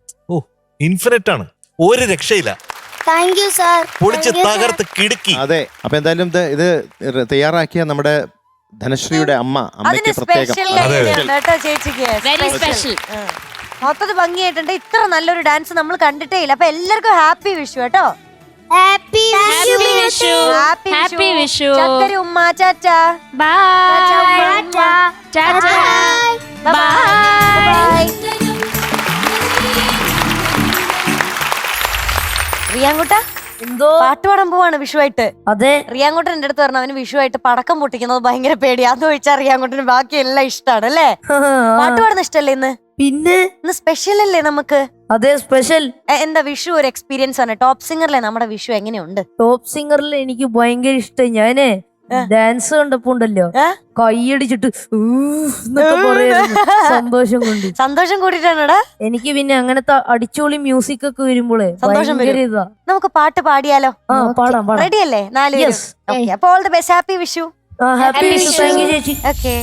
ഇൻഫിനിറ്റ് ആണ്. ഒരു രക്ഷയില്ല. Thank you sir. പൊളിച്ച് തകർത്ത് കിടുക്കി. അതെ. അപ്പൊ എന്തായാലും ഇത് തയ്യാറാക്കിയ നമ്മുടെ ധനശ്രീയുടെ അമ്മയ്ക്ക് പ്രത്യേകം വെരി സ്പെഷ്യൽ. മൊത്തത്തിൽ ഭംഗിയായിട്ടുണ്ട്. ഇത്ര നല്ലൊരു ഡാൻസ് നമ്മൾ കണ്ടിട്ടേ ഇല്ല. അപ്പൊ എല്ലാവർക്കും ഹാപ്പി വിഷു കേട്ടോ. ഹാപ്പി വിഷു. ഹാപ്പി വിഷു. ചക്കര ഉമ്മ ചാച്ചാ. ബൈ. ബൈ. റിയാങ്കുട്ട എന്തോ പാട്ട് പാടാൻ പോവാണ് വിഷുവായിട്ട്. അതെ, റിയാങ്കുട്ടൻ എന്റെ അടുത്ത് പറഞ്ഞു അവന് വിഷുവായിട്ട് പടക്കം പൊട്ടിക്കുന്നത് ഭയങ്കര പേടിയാ. അത് ചോദിച്ചാൽ റിയാങ്കുട്ടന് ബാക്കി എല്ലാം ഇഷ്ടമാണ് അല്ലേ? പാട്ട് പാടുന്ന ഇഷ്ടല്ലേ ഇന്ന്? പിന്നെ ഇന്ന് സ്പെഷ്യൽ അല്ലേ നമുക്ക്? അതെ, സ്പെഷ്യൽ. എന്താ വിഷു ഒരു എക്സ്പീരിയൻസ് ആണ്. ടോപ്പ് സിംഗറിലെ നമ്മുടെ വിഷു എങ്ങനെയുണ്ട്? ടോപ്പ് സിംഗറിൽ എനിക്ക് ഭയങ്കര ഇഷ്ടം. ഞാന് ഡാൻസ് കണ്ടപ്പോ ഉണ്ടല്ലോ കൈയടിച്ചിട്ട് സന്തോഷം കൊണ്ട്. സന്തോഷം കൂടിട്ടാണോടാ? എനിക്ക് പിന്നെ അങ്ങനത്തെ അടിച്ചോളി മ്യൂസിക് ഒക്കെ വരുമ്പോളേ ഭയങ്കര ഇതാ. നമുക്ക് പാട്ട് പാടിയാലോ? പാടാം. റെഡി അല്ലേ? 4 പേരും. അപ്പൊ all the best. Happy Vishu. Happy Vishu. Thank you ചേച്ചി. ഓക്കെ.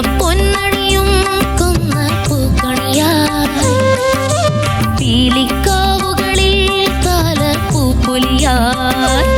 മേടപ്പൊന്നണിയും കൊന്ന പൂക്കണിയായി പീലിക്കാവുകളിൽ കാല പൂപ്പൊലിയായി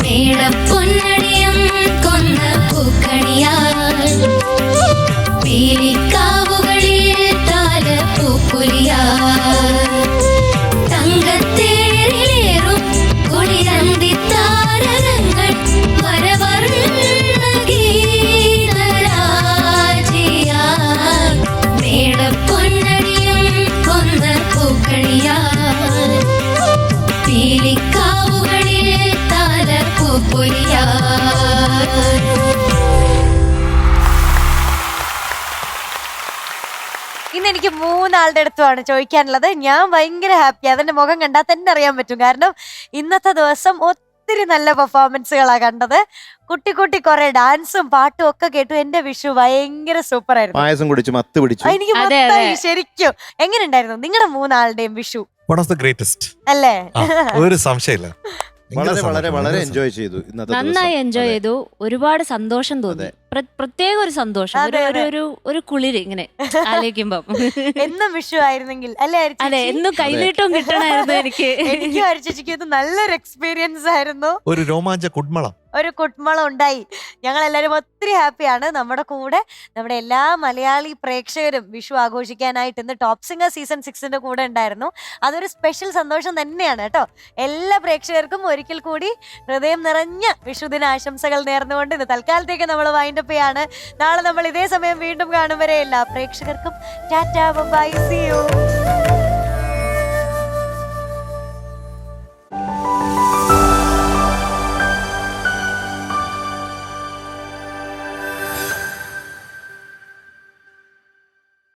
മേടപ്പൊന്നണിയും കൊന്ന പൂക്കണിയായി പീലിക്കാവുകളിൽ താല പൂപ്പൊലിയായി തങ്കത്തേരിലേറും കൊടിരന്തി താരകങ്ങൾ വരവർണ്ണ ഗീതരാജിയായി മേടപ്പൊന്നണിയും കൊന്ന പൂക്കണിയായി പീലിക്കാവുകളിൽ താല പൂപ്പൊലിയായി. ഇന്ന് എനിക്ക് മൂന്നാളുടെ അടുത്തുമാണ് ചോദിക്കാനുള്ളത്. ഞാൻ ഭയങ്കര ഹാപ്പി, അതെന്റെ മുഖം കണ്ടാൽ തന്നെ അറിയാൻ പറ്റും. കാരണം ഇന്നത്തെ ദിവസം ഒത്തിരി നല്ല പെർഫോമൻസുകളാണ് കണ്ടത്. കുട്ടി കുട്ടി കുറെ ഡാൻസും പാട്ടും ഒക്കെ കേട്ടു. എന്റെ വിഷു ഭയങ്കര സൂപ്പർ ആയിരുന്നു. പായസം കുടിച്ചു, മത്ത് പിടിച്ചു. എനിക്ക് മൊത്തമായി ശരിക്കും എങ്ങനെ ഉണ്ടായിരുന്നു നിങ്ങളുടെ മൂന്നാളുടെയും Vishu? One of the greatest അല്ലേ? ഒരു സംശയമില്ല. വളരെ വളരെ വളരെ എൻജോയ് ചെയ്തു ഇന്നത്തെ നന്നായി ദിവസം. എൻജോയ് അതെ. ചെയ്തു. ഒരുപാട് സന്തോഷം തോന്നി. പ്രത്യേക ഒരു സന്തോഷം, അതെ, അതെ. ഒരു കുളിര് ഇങ്ങനെ ആലോചിക്കുമ്പം. എന്നും വിഷു ആയിരുന്നെങ്കിൽ അല്ലേ അതെ, അരിച്ചേച്ചി? എന്നും കൈനീട്ടവും കിട്ടണമായിരുന്നു എനിക്ക്. എനിക്കും അരിച്ചേച്ചിക്കും ഇത് നല്ലൊരു എക്സ്പീരിയൻസ് ആയിരുന്നു. ഒരു രോമാഞ്ച കുഡ്മളം. ഒരു കുട്മളം ഉണ്ടായി. ഞങ്ങൾ എല്ലാവരും ഒത്തിരി ഹാപ്പിയാണ്. നമ്മുടെ കൂടെ നമ്മുടെ എല്ലാ മലയാളി പ്രേക്ഷകരും വിഷു ആഘോഷിക്കാനായിട്ട് ഇന്ന് ടോപ്പ് സിംഗർ സീസൺ 6ന്റെ കൂടെ ഉണ്ടായിരുന്നു. അതൊരു സ്പെഷ്യൽ സന്തോഷം തന്നെയാണ് കേട്ടോ. എല്ലാ പ്രേക്ഷകർക്കും ഒരിക്കൽ കൂടി ഹൃദയം നിറഞ്ഞ വിഷുദിന ആശംസകൾ നേർന്നുകൊണ്ട് ഇന്ന് തൽക്കാലത്തേക്ക് നമ്മൾ വൈൻഡപ്പ് ചെയ്യാണ്. നാളെ നമ്മൾ ഇതേ സമയം വീണ്ടും കാണും വരെ എല്ലാ പ്രേക്ഷകർക്കും ടാറ്റാ ബൈ, സീ യു.